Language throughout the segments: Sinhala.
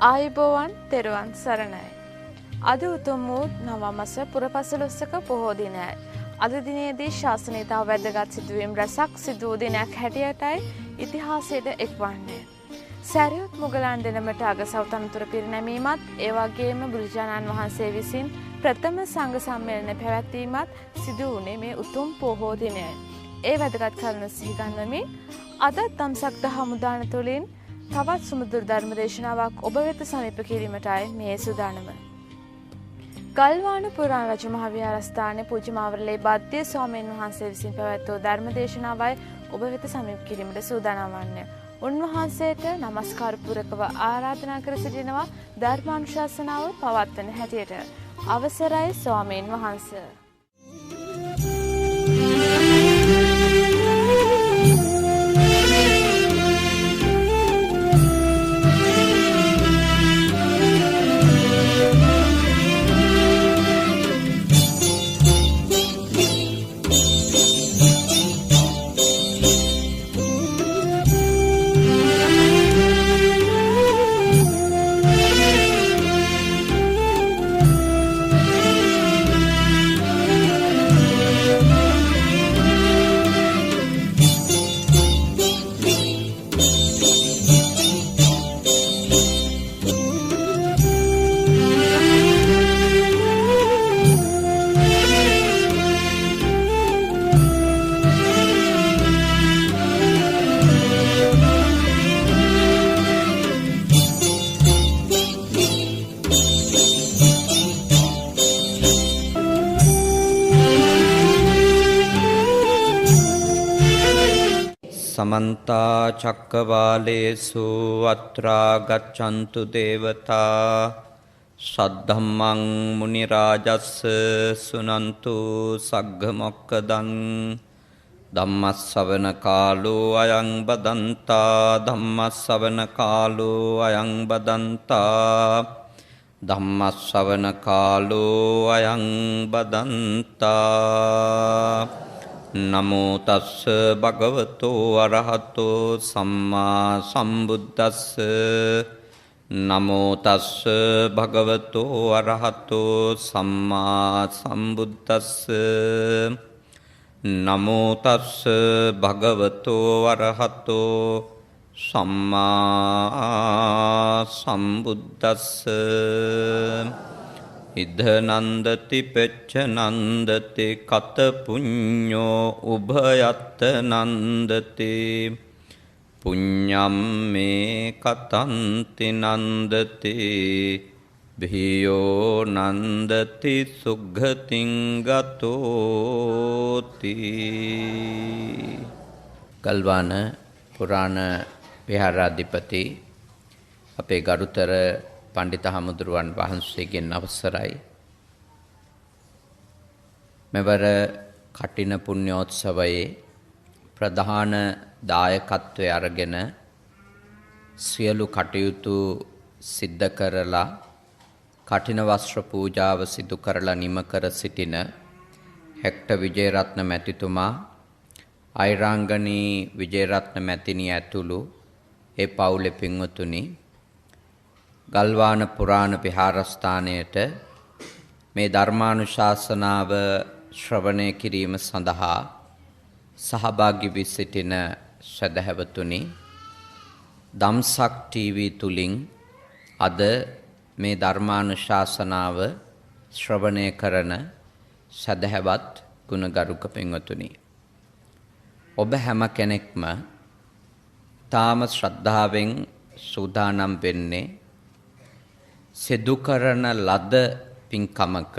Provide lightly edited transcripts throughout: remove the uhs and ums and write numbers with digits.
ආයුබෝවන් තෙරුවන් සරණයි. අද උතුම් වූ නවමස පුරපසළොස්වක පොහෝ දිනයයි. අද දිනේදී ශාසනයේ තව වැදගත් සිදුවීම් රැසක් සිදු වූ දිනයක් හැටියටයි ඉතිහාසයට එක්වන්නේ. සැරියුත් මුගලන් දෙනමට අගසව් තනතුර පිරිනැමීමත් ඒ වගේම බුදුරජාණන් වහන්සේ විසින් ප්‍රථම සංඝ සම්මේලනය පැවැත්වීමත් සිදු වුණේ මේ උතුම් පොහෝ දිනයයි. ඒ වැදගත් කරුණු සිහි ගන්වමින් අද තම්සක් දහමුදාන තුළින් තවත් සුමුදුරු ධර්ම දේශනාවක් ඔබ වෙත සමීප කිරීමටයි මේ සූදානම. ගල්වාන පුරාණ රජ මහ විහාරස්ථානයේ පූජ්‍ය මාවරලේ බද්දේ ස්වාමීන් වහන්සේ විසින් පැවැත් වූ ධර්ම දේශනාවයි ඔබ වෙත සමීප කිරීමට සූදානම් වන්නේ. උන්වහන්සේට নমස්කාර පූරකව ආරාධනා කර සිටිනවා ධර්මානුශාසනාව පවත්වන හැටියට. අවසරයි ස්වාමීන් වහන්සේ. समन्ता चक्कवालेषु अत्रा गच्छन्तु देवता सद्धम्मं मुनिराजस् सुनन्तु सग्गमोक्कदं धम्मස්සවන කාලෝ අයං බදන්තා ධම්මස්සවන කාලෝ අයං බදන්තා ධම්මස්සවන කාලෝ අයං බදන්තා නමෝ තස්ස භගවතෝ අරහතෝ සම්මා සම්බුද්දස්ස නමෝ තස්ස භගවතෝ අරහතෝ සම්මා සම්බුද්දස්ස නමෝ තස්ස භගවතෝ අරහතෝ සම්මා සම්බුද්දස්ස ඉද නන්දති පෙච්ච නන්දති කත පුඤ්ඤෝ උභයත්ත නන්දති පුඤ්ඤම් මේ කතන්ති නන්දති භියෝ නන්දති සුග්ගතින් ගතෝති. ගල්වාන පුරාණ විහාරාධිපති අපේ ගරුතර පණ්ඩිත හමුදුරුවන් වහන්සේගෙන් අවසරයි. මෙවර කටින පුණ්‍යෝත්සවයේ ප්‍රධාන දායකත්වය අරගෙන සියලු කටයුතු සිද්ධ කරලා කටින වස්ත්‍ර පූජාව සිදු කරලා නිම කර සිටින හෙක්ට විජේරත්න මැතිතුමා, අයිරාංගනී විජේරත්න මැතිණිය ඇතුළු ඒ පවුලේ පින්වතුනි, ගල්වාන පුරාණ විහාරස්ථානයට මේ ධර්මානුශාසනාව ශ්‍රවණය කිරීම සඳහා සහභාගී වී සිටින සදහැවතුනි, දම්සක් ටීවී තුලින් අද මේ ධර්මානුශාසනාව ශ්‍රවණය කරන සදහැවත් ගුණගරුක පින්වතුනි, ඔබ හැම කෙනෙක්ම තාම ශ්‍රද්ධාවෙන් සූදානම් වෙන්නේ සිදු කරන ලද පින්කමක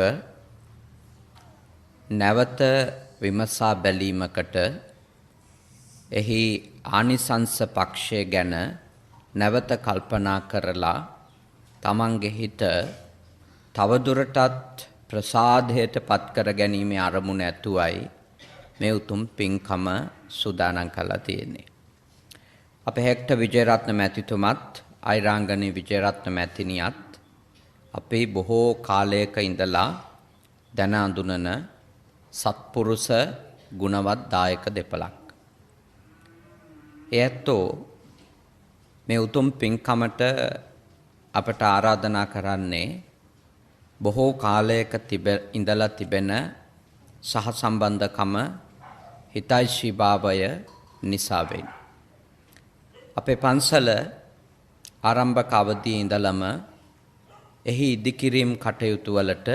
නැවත විමසා බැලීමකට එහි ආනිසංස පක්ෂය ගැන නැවත කල්පනා කරලා තමන්ගේ හිත තවදුරටත් ප්‍රසාදයට පත් කර ගැනීමේ අරමුණ ඇතුවයි මේ උතුම් පින්කම සූදානම් කළා තියෙන්නේ. අපේ හෙක්ට විජේරත්න මැතිතුමත් අයිරාංගනී විජේරත්න මැතිණියත් අපේ බොහෝ කාලයක ඉඳලා දැන අඳුනන සත්පුරුෂ ගුණවත් දායක දෙපළක්. ඒ ඇත්තෝ මේ උතුම් පින්කමට අපට ආරාධනා කරන්නේ බොහෝ කාලයක ඉඳලා තිබෙන සහසම්බන්ධකම හිතෛෂීභාවය නිසා වෙයි. අපේ පන්සල ආරම්භක අවධියේ ඉඳලම එහි ඉදිකිරීම් කටයුතු වලට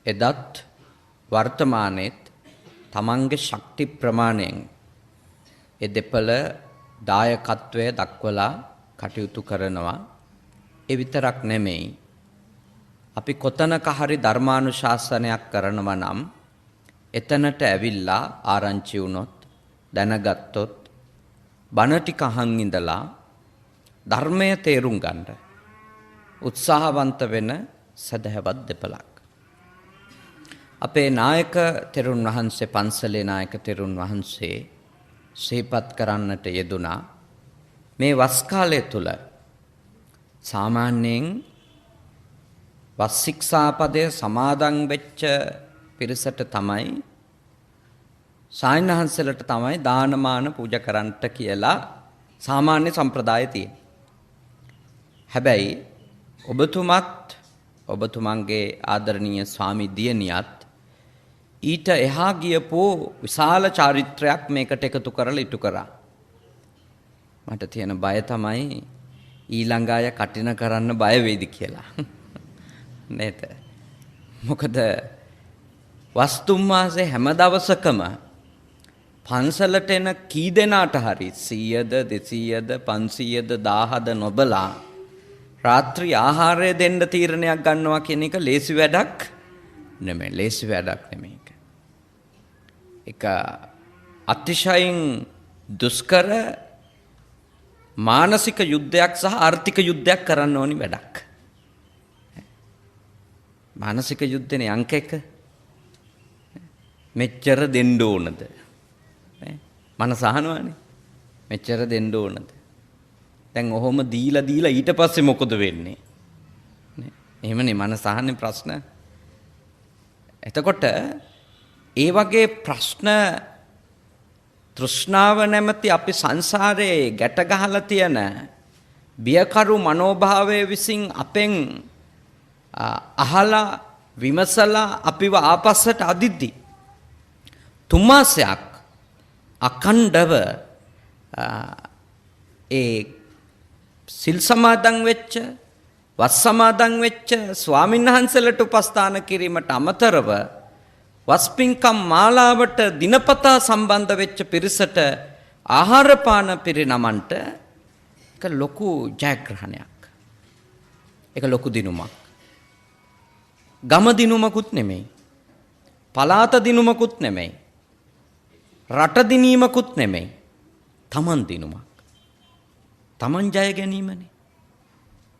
එදත් වර්තමානයේත් තමන්ගේ ශක්ති ප්‍රමාණයෙන් ඒ දෙපළ දායකත්වය දක්වලා කටයුතු කරනවා. ඒ විතරක් නෙමෙයි, අපි කොතනක හරි ධර්මානුශාසනයක් කරනවා නම් එතනට ඇවිල්ලා ආරංචි වුණොත් දැනගත්තොත් බණ ටික අහන් ඉඳලා ධර්මය තේරුම් ගන්න උත්සාහවන්ත වෙන සදහවත් දෙපළක්. අපේ නායක තෙරුන් වහන්සේ, පන්සලේ නායක තෙරුන් වහන්සේ සිහිපත් කරන්නට යෙදුනා මේ වස් කාලය තුල සාමාන්‍යයෙන් වස් ශික්ෂාපදයේ සමාදන් වෙච්ච පිරිසට තමයි, සායනහන්සලට තමයි දානමාන පූජා කරන්නට කියලා සාමාන්‍ය සම්ප්‍රදාය තියෙනවා. හැබැයි ඔබතුමත් ඔබතුමන්ගේ ආදරණීය ස්වාමි දියණියත් ඊට එහා ගියපෝ විශාල චාරිත්‍රයක් මේකට එකතු කරලා ඉටු කරා. මට තියෙන බය තමයි ඊළඟ අය කටින කරන්න බය වෙයිද කියලා. නේද? මොකද වස්තුම් මාසේ හැම දවසකම පන්සලට එන කී දෙනාට හරි 100ද 200ද 500ද 1000ද නොබලා රාත්‍රී ආහාරය දෙන්න තීරණයක් ගන්නවා කියන එක ලේසි වැඩක් නෙමෙයි. ලේසි වැඩක් නෙමෙයි. ඒක අතිශයින් දුෂ්කර මානසික යුද්ධයක් සහ ආර්ථික යුද්ධයක් කරන්න ඕනි වැඩක්. මානසික යුද්ධනේ අංක 1. මෙච්චර දෙන්න ඕනද? මනස අහනවානේ. මෙච්චර දෙන්න ඕනද? දැන් ඔහොම දීලා ඊට පස්සේ මොකද වෙන්නේ? නේ? එහෙමනේ මනස අහන්නේ ප්‍රශ්න. එතකොට ඒ වගේ ප්‍රශ්න තෘෂ්ණාව නැමැති අපි සංසාරේ ගැට ගහලා තියෙන බියකරු මනෝභාවයේ විසින් අපෙන් අහලා විමසලා අපිව ආපස්සට අදිද්දි තුමාසයක් අඛණ්ඩව ඒ සිල් සමාදන් වෙච්ච වස් සමාදන් වෙච්ච ස්වාමීන් වහන්සේලාට උපස්ථාන කිරීමට අමතරව වස්පින්කම් මාලාවට දිනපතා සම්බන්ධ වෙච්ච පිරිසට ආහාර පාන පිරිනමන්ට ඒක ලොකු ජයග්‍රහණයක්. ඒක ලොකු දිනුමක්. ගම දිනුමකුත් නෙමෙයි. පලාත දිනුමකුත් නෙමෙයි. රට දිනීමකුත් නෙමෙයි. තමන් දිනුමක්. තමන් ජය ගැනීමනේ.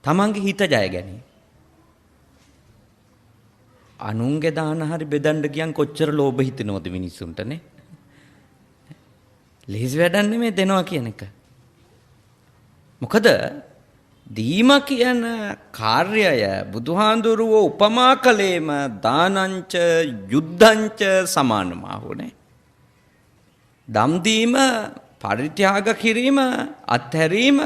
තමන්ගේ හිත ජය ගැනීම. අනුන්ගේ දාන හරි බෙදන්න ගියන් කොච්චර ලෝභ හිතෙනවද මිනිස්සුන්ටනේ. ලේසි වැඩක් නෙමෙයි දෙනවා කියන එක. මොකද දීම කියන කාර්යය බුදුහාඳුරුවෝ උපමා කළේම දානංච යුද්ධංච සමානමාහුනේ. දම් දීම, පරිත්‍යාග කිරීම, අත්හැරීම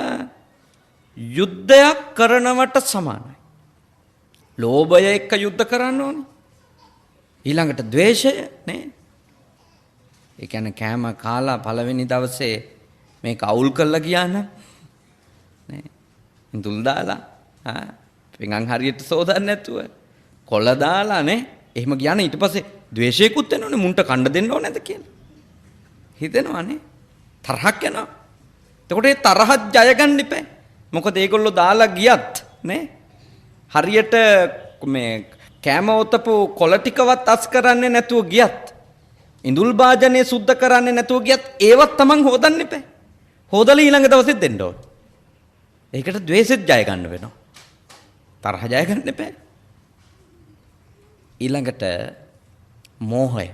යුද්ධයක් කරනවට සමානයි. ලෝභය එක්ක යුද්ධ කරන්න ඕනේ. ඊළඟට ද්වේෂය නේ. ඒ කියන්නේ කෑම කාලා පළවෙනි දවසේ මේක අවුල් කරලා ගියා නම් නේ. ඉඳුල් දාලා පිඟන් හරියට සෝදන්න නැතුව කොළ දාලා නේ. එහෙම ගියාන ඊට පස්සේ ද්වේෂයකුත් එනවනේ මුන්ට කණ්ඩ දෙන්න ඕනේ නැද කියලා. හිතෙනවනේ. තරහක් යනවා. එතකොට ඒ තරහත් ජය ගන්න ඉපේ. මොකද ඒගොල්ලෝ දාලා ගියත් නේ හරියට මේ කෑම ඔතපු කොළ ටිකවත් අස් කරන්නේ නැතුව ගියත්, ඉඳුල් භාජනය සුද්ධ කරන්නේ නැතුව ගියත් ඒවත් තමන් හොදන්න ඉපේ. හොදලා ඊළඟ දවසෙත් දෙන්න ඕන. ඒකට ද්වේෂෙත් ජය ගන්න වෙනවා. තරහ ජය ගන්න එපා. ඊළඟට මෝහය.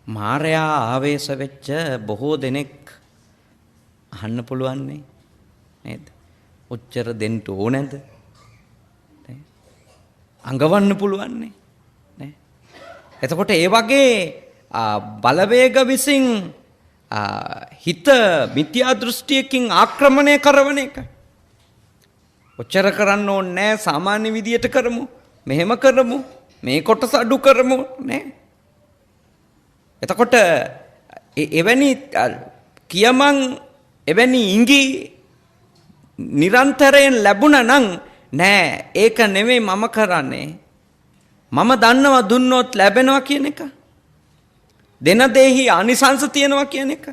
මාරයා ආවේශ වෙච්ච බොහෝ දෙනෙක් අහන්න පුළුවන් නේද? ඔච්චර දෙන්න ඕනද? අඟවන්න පුළුවන් නේ. එතකොට ඒ වගේ බලවේග විසින් හිත මිත්‍යා දෘෂ්ටියකින් ආක්‍රමණය කරන එක. ඔච්චර කරන්න ඕනේ නැහැ සාමාන්‍ය විදියට කරමු. මෙහෙම කරමු. මේ කොටස අඩු කරමු නේ. එතකොට එවැනි කියමන් එවැනි ඉඟි නිරන්තරයෙන් ලැබුණා නම් නෑ ඒක නෙමෙයි මම කරන්නේ. මම දන්නවා දුන්නොත් ලැබෙනවා කියන එක. දෙන දෙහි ආනිසංස තියෙනවා කියන එක.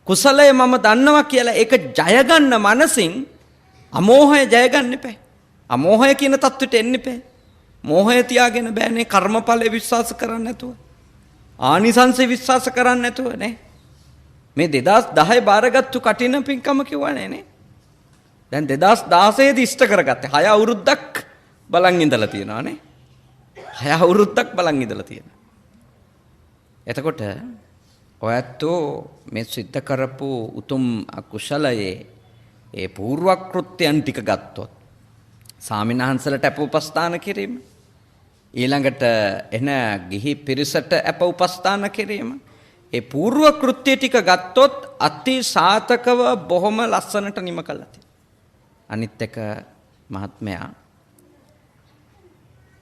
කුසලය මම දන්නවා කියලා ඒක ජය ගන්න මනසින් අමෝහය ජය ගන්න එපා. අමෝහය කියන தത്വෙට එන්න එපා. මෝහය තියාගෙන බෑනේ කර්මඵලෙ විශ්වාස කරන්නේ නැතුව. ආනිසංසෙ විශ්වාස කරන්නේ නැතුව නේ. මේ 2010 බාරගත්තු කටින පින්කම කිව්වනේ නේ. දැන් 2016 දී ඉෂ්ට කරගත්තේ 6 අවුරුද්දක් බලන් ඉඳලා තියෙනවා නේ. 6 අවුරුද්දක් බලන් ඉඳලා තියෙනවා. එතකොට ඔයත්ෝ මේ සිද්ධ කරපු උතුම් අකුසලයේ ඒ පූර්වක්‍ෘත්‍යයන් ටික ගත්තොත් සාමිනහන්සලට අප උපස්ථාන කිරීම ඊළඟට එන ගිහි පිරිසට අප උපස්ථාන කිරීම ඒ පූර්ව කෘත්‍ය ටික ගත්තොත් අති සාතකව බොහොම ලස්සනට නිම කළා තියෙනවා. අනිත් එක මහත්මයා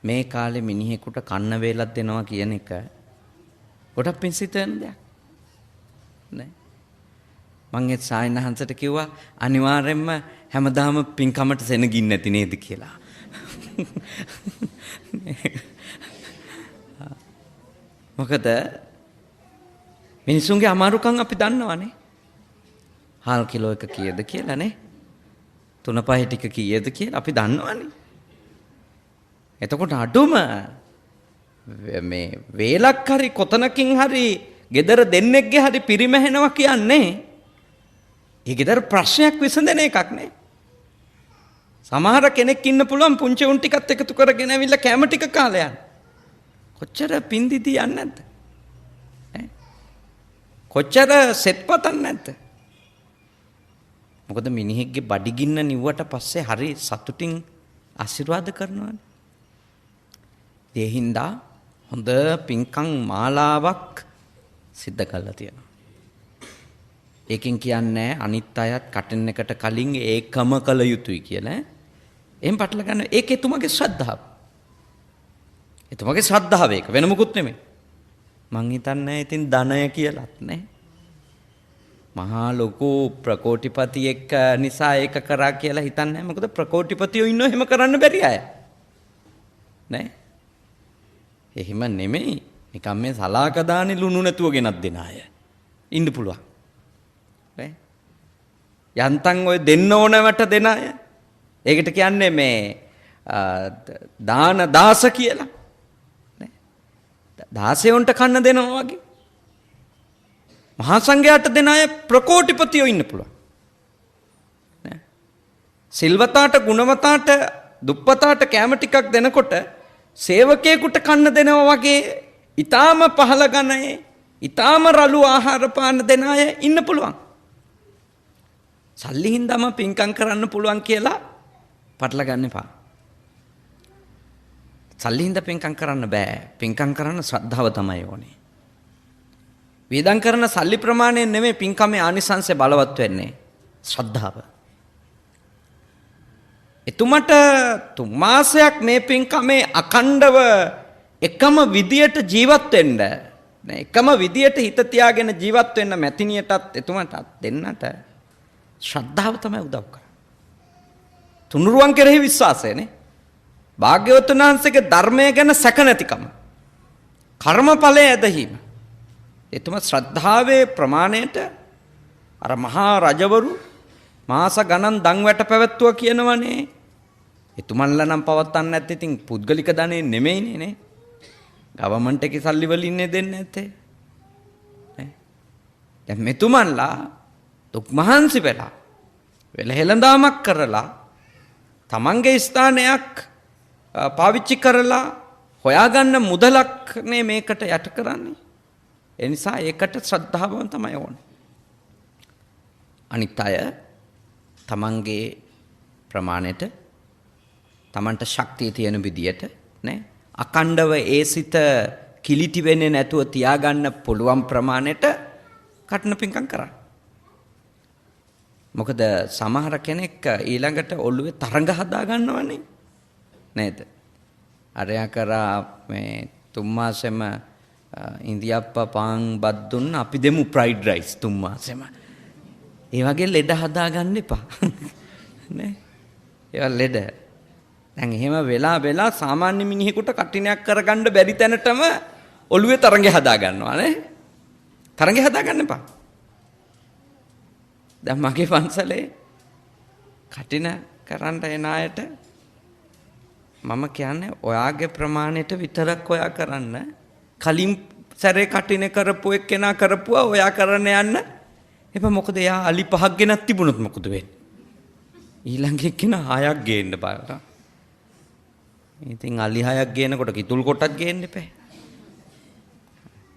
මේ කාලේ මිනිහෙකුට කන්න වේලක් දෙනවා කියන එක ගොඩක් පිංසිතන දෙයක් නේ. මං ඒ සායනහන්සට කිව්වා අනිවාර්යෙන්ම හැමදාම පින්කමට සෙනගින් නැති නේද කියලා. මොකද මිනිසුන්ගේ අමාරුකම් අපි දන්නවනේ. හාල් කිලෝ එක කීයද කියලා නේ. 3-5 ටික කීයද කියලා අපි දන්නවනේ. එතකොට අඩුම මේ වේලක් හරි කොතනකින් හරි gedara දෙන්නෙක්ගේ හරි පිරිමැහෙනවා කියන්නේ ඒ gedara ප්‍රශ්නයක් විසඳන එකක් නේ. සමහර කෙනෙක් ඉන්න පුළුවන් පුංචි උන් ටිකත් එකතු කරගෙන ඇවිල්ලා කැම ටික කාලා යන්න. කොච්චර පින්දිදී යන්නේ නැද්ද? කොච්චර සෙත් පතන්නේ නැද්ද? මොකද මිනිහෙක්ගේ බඩගින්න නිව්වට පස්සේ හරි සතුටින් ආශිර්වාද කරනවානේ. ඒ හින්දා හොඳ පින්කම් මාලාවක් සිද්ධ කරලා තියෙනවා. ඒකෙන් කියන්නේ අනිත් අයත් කටෙන් එකට කලින් ඒකම කළ යුතුයි කියලා. එහෙන් පටල ගන්න. ඒක එතුමගේ ශ්‍රද්ධාව. එතුමගේ ශ්‍රද්ධාව ඒක වෙන මොකුත් නෙමෙයි. මං හිතන්නේ ඉතින් ධනය කියලාත් නේ. මහා ලොකු ප්‍රකෝටිපතියෙක් නිසා ඒක කරා කියලා හිතන්නේ. මොකද ප්‍රකෝටිපතියෝ ඉන්නව එහෙම කරන්න බැරි අය. නේ? එහෙම නෙමෙයි. නිකම් මේ සලාක දාන්නේ ලුණු නැතුව ගෙනත් දෙන අය. ඉන්න පුළුවන්. නේ? යන්තම් ඔය දෙන්න ඕනවට දෙන අය. ඒකට කියන්නේ මේ දාන දාස කියලා. නේ? දාසයන්ට කන්න දෙනවා වගේ. මහා සංඝයාට දෙන අය ප්‍රකෝටිපතියෝ ඉන්න පුළුවන්. නේ? සිල්වතාට ගුණවතාට දුප්පතාට කැම ටිකක් දෙනකොට සේවකයෙකුට කන්න දෙනවා වගේ ඊටාම පහළ ගණයේ ඊටාම රළු ආහාර පාන දෙන අය ඉන්න පුළුවන්. සල්ලි හින්දාම පින්කම් කරන්න පුළුවන් කියලා පටල ගන්න එපා. සල්ලි හින්දා පින්කම් කරන්න බෑ. පින්කම් කරන්න ශ්‍රද්ධාව තමයි ඕනේ. වේදම් කරන සල්ලි ප්‍රමාණයෙන් නෙමෙයි පින්කමේ ආනිසංසය බලවත් වෙන්නේ. ශ්‍රද්ධාව. එතුමට 3 මාසයක් මේ පින්කමේ අඛණ්ඩව එකම විදියට ජීවත් වෙන්න නේ එකම විදියට හිත තියාගෙන ජීවත් වෙන්න මැතිනියටත් එතුමටත් දෙන්නට ශ්‍රද්ධාව තමයි උදව් කරන්නේ. තුනුරුවන් කෙරෙහි විශ්වාසය නේ. භාග්‍යවතුන් වහන්සේගේ ධර්මය ගැන සැක නැතිකම. කර්මඵලය ඇදහිීම. එතුම ශ්‍රද්ධාවේ ප්‍රමාණයට අර මහා රජවරු මාස ගණන් දන් වැට පැවැත්තුවා කියනවනේ. එතුමන්ලා නම් පවත්වන්න නැත්නම් ඉතින් පුද්ගලික ධනෙ නෙමෙයිනේ නේ. ගවර්න්මන්ට් එකේ සල්ලි වලින් නේ දෙන්නේ නැත්තේ. නේ. දැන් මෙතුමන්ලා දුක් මහන්සි වෙලා වෙලහෙළඳාමක් කරලා තමන්ගේ ස්ථානයක් පාවිච්චි කරලා හොයාගන්න මුදලක් නේ මේකට යට කරන්නේ. ඒ නිසා ඒකට ශ්‍රද්ධාව තමයි ඕනේ. අනිත් අය තමන්ගේ ප්‍රමාණයට තමන්ට ශක්තිය තියෙන විදියට නේ අකණ්ඩව ඒ සිත කිලිටි වෙන්නේ නැතුව තියාගන්න පුළුවන් ප්‍රමාණයට කටන පින්කම් කරන්නේ. මොකද සමහර කෙනෙක් ඊළඟට ඔළුවේ තරඟ හදා ගන්නවනේ නේද? අරයා කරා මේ 3 මාසෙම ඉන්දියාප්පා පාන් බත් දුන්න අපි දෙමු ෆ්‍රයිඩ් රයිස් 3 මාසෙම. ඒ වගේ ලෙඩ හදා ගන්න එපා. නේ? ඒවා ලෙඩ. දැන් එහෙම වෙලා සාමාන්‍ය මිනිහෙකුට කටිනයක් කරගන්න බැරි තැනටම ඔළුවේ තරඟය හදා ගන්නවා නේ? තරඟය හදා ගන්න එපා. දැන් මගේ පන්සලේ කටින කරන්න එන අයට මම කියන්නේ ඔයාගේ ප්‍රමාණයට විතරක් ඔයා කරන්න. කලින් සැරේ කටින කරපු එක්කෙනා කරපුවා ඔයා කරන්න යන්න. එපා මොකද එයා අලි 5ක් ගෙනත් තිබුණොත් මොකද වෙන්නේ? ඊළඟ එක්කෙනා 6ක් ගේන්න බලන්න. ඉතින් අලි 6ක් ගේනකොට කිතුල් කොටක් ගේන්න එපා.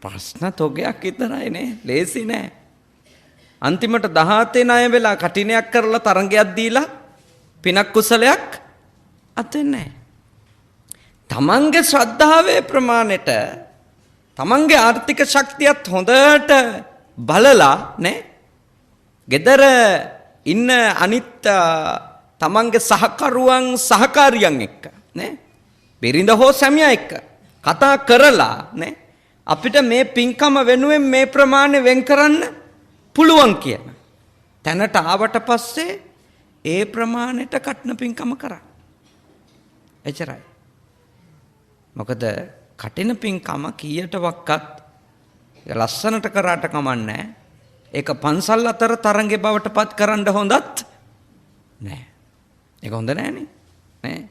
ප්‍රශ්න තොගයක් විතරයි නේ. ලේසි නෑ. අන්තිමට 17 ණය වෙලා කටිනයක් කරලා තරංගයක් දීලා පිනක් කුසලයක් අතෙන්නේ නැහැ. තමන්ගේ ශ්‍රද්ධාවේ ප්‍රමාණයට තමන්ගේ ආර්ථික ශක්තියත් හොඳට බලලා නේ gedara ඉන්න අනිත් තමන්ගේ සහකරුවන් සහකාරියන් එක්ක නේ බිරිඳ හෝ සැමියා එක්ක කතා කරලා නේ අපිට මේ පින්කම වෙනුවෙන් මේ ප්‍රමාණය වෙන් කරන්න පුළුවන් කියන තැනට ආවට පස්සේ ඒ ප්‍රමාණයට කටන පින්කම කරා. එච්චරයි. මොකද කටින පින්කම කීයට වක්කත් ලස්සනට කරාට කමන්නේ. ඒක පන්සල් අතර තරංගේ බවට පත් කරන්න හොඳත් නෑ. ඒක හොඳ නෑනේ. නේ?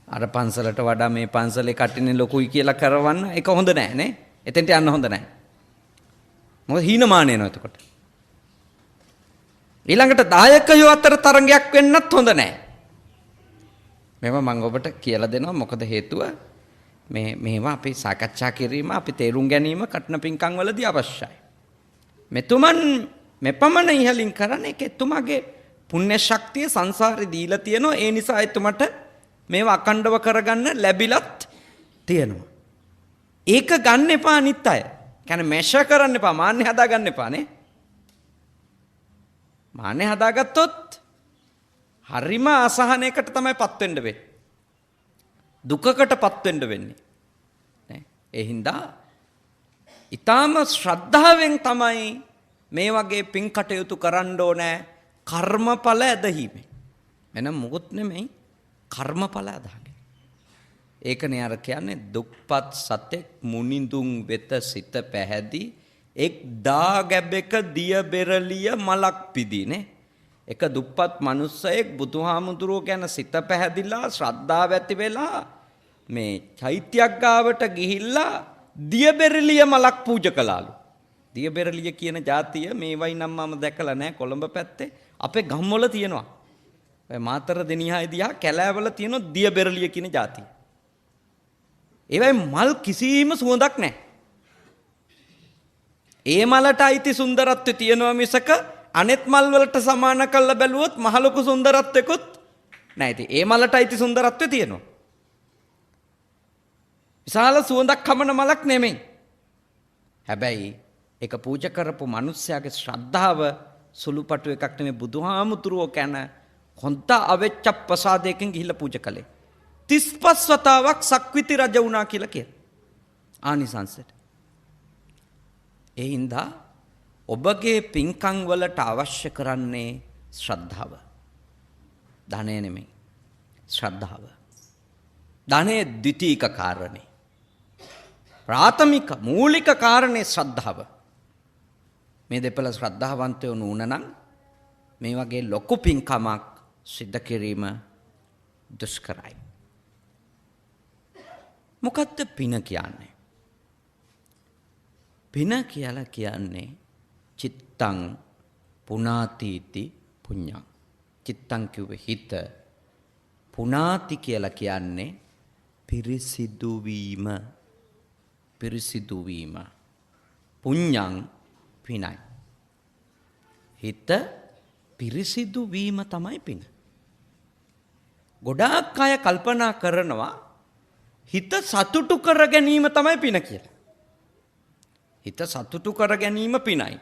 අර පන්සලට වඩා මේ පන්සලේ කටිනේ ලොකුයි කියලා කරවන්න ඒක හොඳ නෑ නේ. එතෙන්ට යන්න හොඳ නෑ. මොකද හීනමාන එනවා එතකොට. ඊළඟට දායකයෝ අතර තරංගයක් වෙන්නත් හොඳ නෑ. මේවා මම ඔබට කියලා දෙනවා මොකද හේතුව මේවා අපි සාකච්ඡා කිරීම අපි තේරුම් ගැනීම කටන පින්කම් වලදී අවශ්‍යයි. මෙතුමන් මෙපමණ ඉහලින් කරන එක එතුමාගේ පුණ්‍ය ශක්තිය සංසාරේ දීලා තියෙනවා. ඒ නිසා එතුමට මේවා අකණ්ඩව කරගන්න ලැබිලත් තියෙනවා. ඒක ගන්න එපා අනිත් අය. කියන්නේ මෙෂ කරන්න එපා. මාන්නේ හදා ගන්න එපා නේ. මාන්නේ හදාගත්තොත් හරිම අසහනයකට තමයි පත් වෙන්න වෙන්නේ. දුකකට පත් වෙන්න වෙන්නේ. නේ? ඒ හින්දා ඊටාම ශ්‍රද්ධාවෙන් තමයි මේ වගේ පින් කටයුතු කරන්න ඕනේ කර්මඵල ඇදහිීමෙන්. වෙන මොකුත් නෙමෙයි කර්මඵල අදහගෙන. ඒකනේ අර කියන්නේ දුක්පත් සතෙක් මුනිඳුන් වෙත සිත පැහැදී එක් දාගැබෙක දිය බෙරළිය මලක් පිදිනේ. එක දුප්පත් මිනිස්සෙක් බුදුහාමුදුරුවෝ ගැන සිත පැහැදිලා ශ්‍රද්ධාව ඇති වෙලා මේ චෛත්‍යයක් ගාවට ගිහිල්ලා දිය බෙරළිය මලක් පූජා කළාලු. දිය බෙරළිය කියන જાතිය මේවයි නම් මම දැකලා නැහැ කොළඹ පැත්තේ. අපේ ගම්වල තියෙනවා. ඔය මාතර දෙනියයිදියා කැලෑවල තියෙන දිය බෙරළිය කියන જાතිය. ඒවයි මල් කිසිම සුවඳක් නැහැ. ඒ මලට අයිති සුන්දරත්වය තියෙනවා මිසක අනෙත් මල් වලට සමාන කරලා බැලුවොත් මහ ලොකු සුන්දරත්වයකුත් නැහැ. ඉතින් ඒ මලට අයිති සුන්දරත්වය තියෙනවා. විශාල සුවඳක් කමන මලක් නෙමෙයි. හැබැයි ඒක පූජා කරපු මිනිස්යාගේ ශ්‍රද්ධාව සුළුපටු එකක් නෙමෙයි. බුදුහාමුදුරුවෝ කන හොඳ අවෙච්ච ප්‍රසාදයකින් ගිහිල්ලා පූජා කළේ. 35 වතාවක් සක්විති රජ වුණා කියලා කියන ආනිසංසයට. ඒ හින්දා ඔබගේ පින්කම් වලට අවශ්‍ය කරන්නේ ශ්‍රද්ධාව. ධනය නෙමෙයි. ශ්‍රද්ධාව. ධනය ද්විතීක කාරණේ. ප්‍රාථමික මූලික කාරණේ ශ්‍රද්ධාව. මේ දෙපළ ශ්‍රද්ධාවන්තයෝ නුනනම් මේ වගේ ලොකු පින්කමක් සිද්ධ කිරීම දුෂ්කරයි. මොකද්ද පින කියන්නේ? පින කියලා කියන්නේ චිත්තං පුනාතිති පුඤ්ඤං. චිත්තං කියුවේ හිත. පුනාති කියලා කියන්නේ පිරිසිදු වීම. පිරිසිදු වීම. පුඤ්ඤං පිනයි. හිත පිරිසිදු වීම තමයි පින. ගොඩාක් අය කල්පනා කරනවා හිත සතුටු කර ගැනීම තමයි පින කියලා. හිත සතුටු කර ගැනීම පිනයි.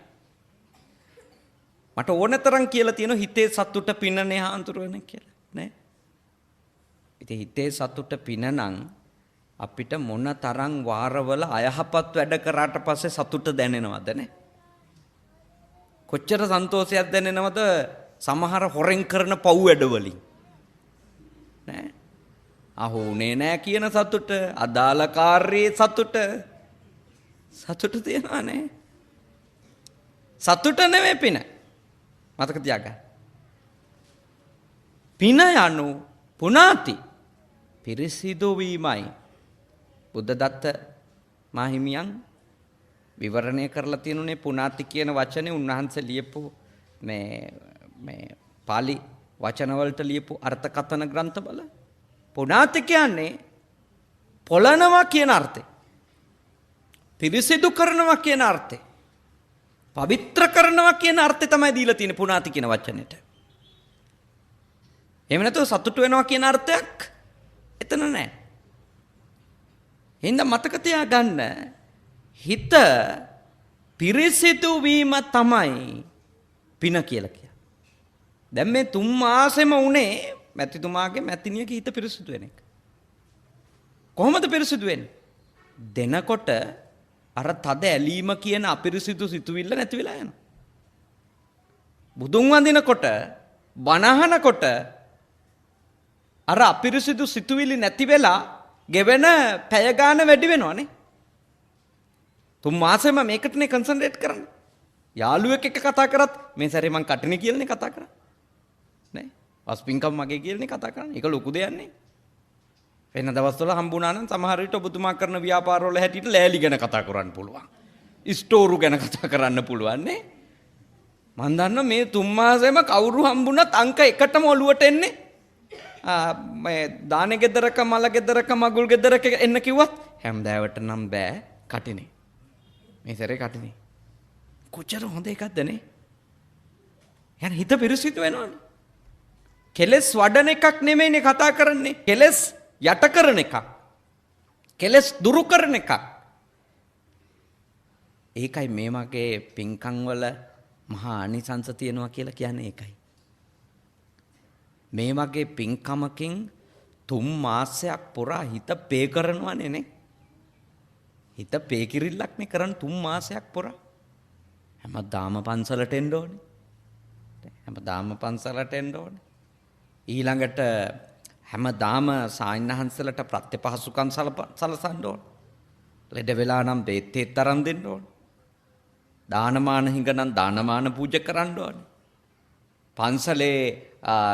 මට ඕන තරම් කියලා තියෙනවා හිතේ සතුට පිනනේ හාන්තුරුවනේ කියලා නේ. ඉතින් හිතේ සතුට පිනනම් අපිට මොන තරම් වාරවල අයහපත් වැඩ කරාට පස්සේ සතුට දැනෙනවද නේ? කොච්චර සන්තෝෂයක් දැනෙනවද සමහර හොරෙන් කරන පව් වැඩවලින් නෑ. අහුනේ නෑ කියන සතුට, අදාළ කාර්යයේ සතුට තියනවා නේ. සතුට නෙමෙයි පින. මතක තියාගන්න. පින යනු පුනාති පිරිසිදු වීමයි. බුද්ධදත්ත මාහිමියන් විවරණය කරලා තියෙනුනේ පුනාති කියන වචනේ උන්වහන්සේ ලියපු මේ පාලි වචන වලට ලියපු අර්ථකථන ග්‍රන්ථ බල. පුනාති කියන්නේ පොළනවා කියන අර්ථය. පිරිසිදු කරනවා කියන අර්ථය. පවිත්‍ර කරනවා කියන අර්ථය තමයි දීලා තියෙන්නේ පුනාති කියන වචනෙට. එහෙම නැතුව සතුටු වෙනවා කියන අර්ථයක් එතන නැහැ. එහෙනම් මතක තියාගන්න හිත පිරිසිදු වීම තමයි පින කියලා කියන්නේ. දැන් මේ 3 මාසෙම උනේ මැතිතුමාගේ මැතිනියගේ හිත පිරිසිදු වෙන එක. කොහොමද පිරිසිදු වෙන්නේ? දෙනකොට අර තද ඇලීම කියන අපිරිසිදු සිතුවිල්ල නැති වෙලා යනවා. බුදුන් වඳිනකොට බණහනකොට අර අපිරිසිදු සිතුවිලි නැති වෙලා ගෙවෙන පැය ගාන වැඩි වෙනවනේ. 3 මාසෙම මේකටනේ කන්සන්ට්‍රේට් කරන්න. යාළුවෙක් එක්ක කතා කරත් මේ සැරේ මං කටිනේ කියලානේ කතා කරන්නේ. නේ? වස්පින්කම් මගේ කියලානේ කතා කරන්නේ. ඒක ලොකු දෙයක් නේ. වෙන දවස්වල හම්බුණා නම් සමහර විට ඔබතුමා කරන ව්‍යාපාරවල හැටියට ලෑලි ගැන කතා කරන්න පුළුවන්. ස්ටෝරු ගැන කතා කරන්න පුළුවන් නේ. මන් දන්නවා මේ 3 මාසෙම කවුරු හම්බුණත් අංක එකටම ඔලුවට එන්නේ. මේ දානේ ගෙදරක මල ගෙදරක මගුල් ගෙදරක එන්න කිව්වත් හැමදාවට නම් බෑ කටිනේ. මේ සැරේ කටිනේ. කොච්චර හොඳ එකක්ද නේ? යන හිත පිරිසිදු වෙනවනේ. කෙලස් වඩන එකක් නෙමෙයිනේ කතා කරන්නේ. කෙලස් යට කරන එකක්. කෙලස් දුරු කරන එකක්. ඒකයි මේ මගේ පින්කම් වල මහා ආනිසංස තියෙනවා කියලා කියන්නේ ඒකයි. මේ වගේ පින්කමකින් 3 මාසයක් පුරා හිත පේ කරනවනේ නේ. හිත පේ කිරිල්ලක් නේ කරන් 3 මාසයක් පුරා. හැමදාම පන්සලට එන්න ඕනේ. හැමදාම පන්සලට එන්න ඕනේ. ඊළඟට හැමදාම සායනහන්සලට ප්‍රත්‍යපහසුකම් සලසන්න ඕනේ. ලෙඩ වෙලා නම් බේත් තරම් දෙන්න ඕනේ. දානමාන හිඟනම් දානමාන පූජා කරන්න ඕනේ. පන්සලේ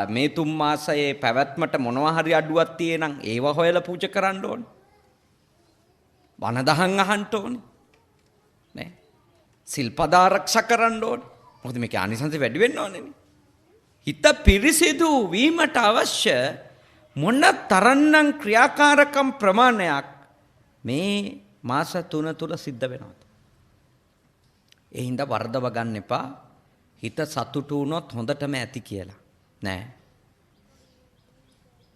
මේ 3 මාසයේ පැවැත්මට මොනවා හරි අඩුවක් තියෙනම් ඒව හොයලා පූජා කරන්න ඕනේ. වන දහම් අහන්න ඕනේ. නේ? සිල්පද ආරක්ෂා කරන්න ඕනේ. මොකද මේකේ ආනිසංස වැඩි වෙන්න ඕනේ නේ. හිත පිරිසිදු වීමට අවශ්‍ය මොන තරම්නම් ක්‍රියාකාරකම් ප්‍රමාණයක් මේ මාස 3 තුල සිද්ධ වෙනවද? ඒ හින්දා වර්ධව ගන්න එපා. හිත සතුටු වුණොත් හොඳටම ඇති කියලා. නෑ.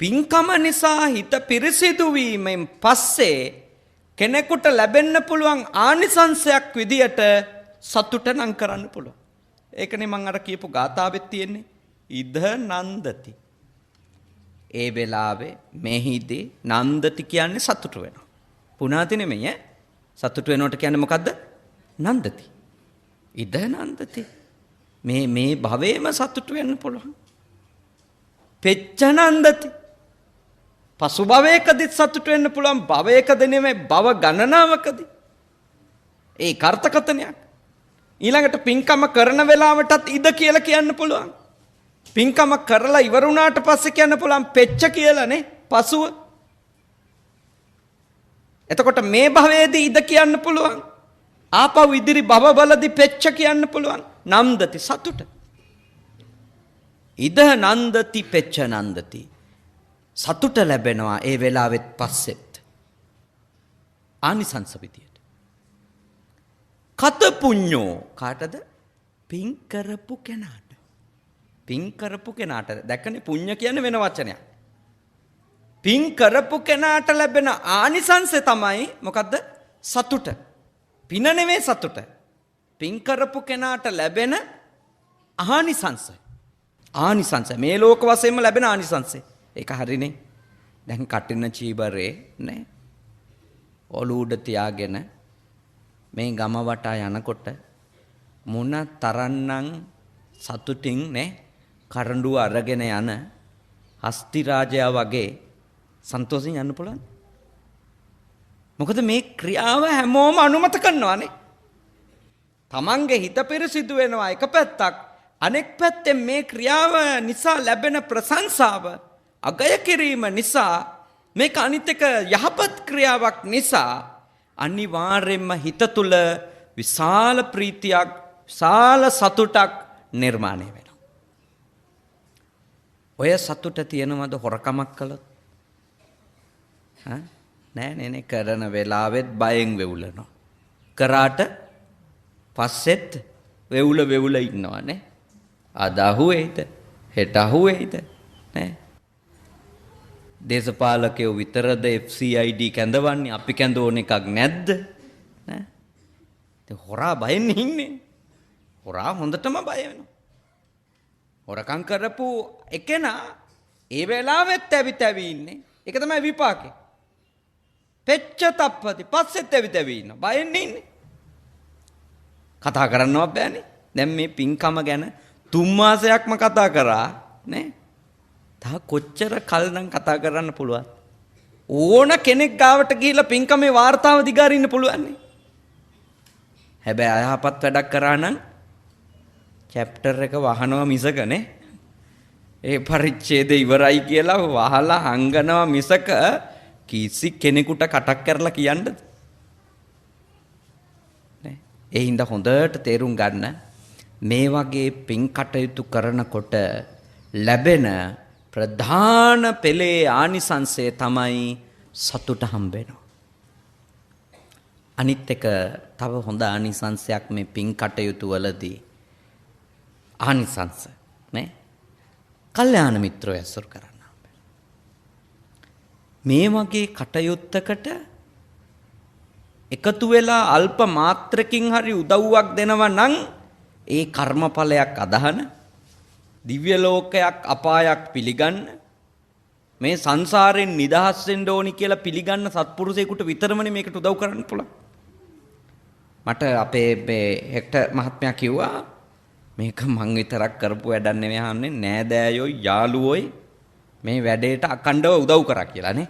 පින්කම නිසා හිත පිරිසිදු වීමෙන් පස්සේ කෙනෙකුට ලැබෙන්න පුළුවන් ආනිසංසයක් විදියට සතුට නම් කරන්න පුළුවන්. ඒකනේ මම අර කියපු ගාථාවෙත් තියෙන්නේ. ඉද නන්දති. ඒ වෙලාවේ මෙහිදී නන්දති කියන්නේ සතුට වෙනවා. පුනාති නෙමෙයි ඈ. සතුට වෙනවට කියන්නේ මොකද්ද? නන්දති. ඉද නන්දති. මේ භවයේම සතුට වෙන්න පුළුවන්. පෙච්ච නන්දති. පසු භවයකදී සතුට වෙන්න පුළුවන්. භවයකද නෙමෙයි භව ගණනාවකදී. ඒ කාර්තකතනයක්. ඊළඟට පින්කම කරන වෙලාවටත් ඉද කියලා කියන්න පුළුවන්. පින්කම කරලා ඉවර වුණාට පස්සේ කියන්න පුළුවන් පෙච්ච කියලානේ පසුව. එතකොට මේ භවයේදී ඉද කියන්න පුළුවන්. ආපහු ඉදිරි භවවලදී පෙච්ච කියන්න පුළුවන්. නන්දති සතුට. ඉද නන්දති පෙච්ච නන්දති. සතුට ලැබෙනවා ඒ වෙලාවෙත් පස්සෙත්. ආනිසංස විදියට. කත පුඤ්ඤෝ කාටද? පින් කරපු කෙනාට. පින් කරපු කෙනාට. දැක්කනේ පුඤ්ඤ කියන්නේ වෙන වචනයක්. පින් කරපු කෙනාට ලැබෙන ආනිසංසය තමයි මොකද්ද? සතුට. පින නෙමෙයි සතුට. පින් කරපු කෙනාට ලැබෙන ආනිසංසය. ආනිසංසය මේ ලෝක වශයෙන්ම ලැබෙන ආනිසංසය. ඒක හරිනේ. දැන් කටින චීබරේ නේ ඔලුව උඩ තියාගෙන මේ ගම වටා යනකොට මොන තරන්නම් සතුටින් නේ කරඬුව අරගෙන යන හස්ති රාජයා වගේ සන්තෝෂෙන් යන්න පුළුවන්. මොකද මේ ක්‍රියාව හැමෝම අනුමත කරනවානේ. තමන්ගේ හිත පිරිසිදු වෙනවා එක පැත්තක්, අනෙක් පැත්තෙන් මේ ක්‍රියාව නිසා ලැබෙන ප්‍රශංසාව අගය කිරීම නිසා මේක අනිත් එක යහපත් ක්‍රියාවක් නිසා අනිවාර්යෙන්ම හිත තුළ විශාල ප්‍රීතියක්, විශාල සතුටක් නිර්මාණය වෙනවා. ඔය සතුට තියෙනවද හොරකමක් කළොත්? නෑ කරන වෙලාවෙත් බයෙන් වෙවුලනවා. කරාට පස්සෙත් වෙවුල ඉන්නවා නේ. අද අහුවේද? හෙට අහුවේද? නේ. දේශපාලකයෝ විතරද FCID කැඳවන්නේ? අපි කැඳවන එකක් නැද්ද? නේ. ඒ හොරා බයෙන් ඉන්නේ. හොරා හොඳටම බය වෙනවා. හොරකම් කරපු එකනා ඒ වෙලාවෙත් ඇවිත් ඉන්නේ. ඒක තමයි විපාකේ. පෙච්ච තප්පති පස්සෙත් ඇවිත් ඉන්න. බයෙන් ඉන්නේ. කතා කරන්නවත් බෑනේ. දැන් මේ පින්කම ගැන 3 මාසයක්ම කතා කරා නේ. තා කොච්චර කල් නම් කතා කරන්න පුළුවන්? ඕන කෙනෙක් ගාවට ගිහිල්ලා පින්කමේ වාර්තාව දිගාරින්න පුළුවන් නේ. හැබැයි අයහපත් වැඩක් කරා නම් චැප්ටර් එක වහනවා මිසක නේ. ඒ පරිච්ඡේදය ඉවරයි කියලා වහලා හංගනවා මිසක කිසි කෙනෙකුට කටක් කරලා කියන්නද? නේ. ඒ හින්දා හොඳට තේරුම් ගන්න මේ වගේ පින් කටයුතු කරනකොට ලැබෙන ප්‍රධාන පෙළේ ආනිසංසය තමයි සතුට හම්බ වෙනවා. අනිත් එක තව හොඳ ආනිසංසයක් මේ පින් කටයුතු වලදී ආනිසංස නේ. කල්යාණ මිත්‍රෝ ඇසුරු කරන්න. මේ වගේ කටයුත්තකට එකතු වෙලා අල්ප මාත්‍රකින් හරි උදව්වක් දෙනවා නම් ඒ කර්මඵලයක් අදහන දිව්‍ය ලෝකයක් අපායක් පිළිගන්න මේ සංසාරයෙන් නිදහස් වෙන්න ඕනි කියලා පිළිගන්න සත්පුරුෂයෙකුට විතරමනේ මේකට උදව් කරන්න පුළුවන්. මට අපේ මේ හෙක්ටර් මහත්මයා කිව්වා මේක මං විතරක් කරපු වැඩක් නෙවෙයි අහන්නේ නෑදෑයෝ යාළුවෝයි මේ වැඩේට අකණ්ඩව උදව් කරා කියලා නේ.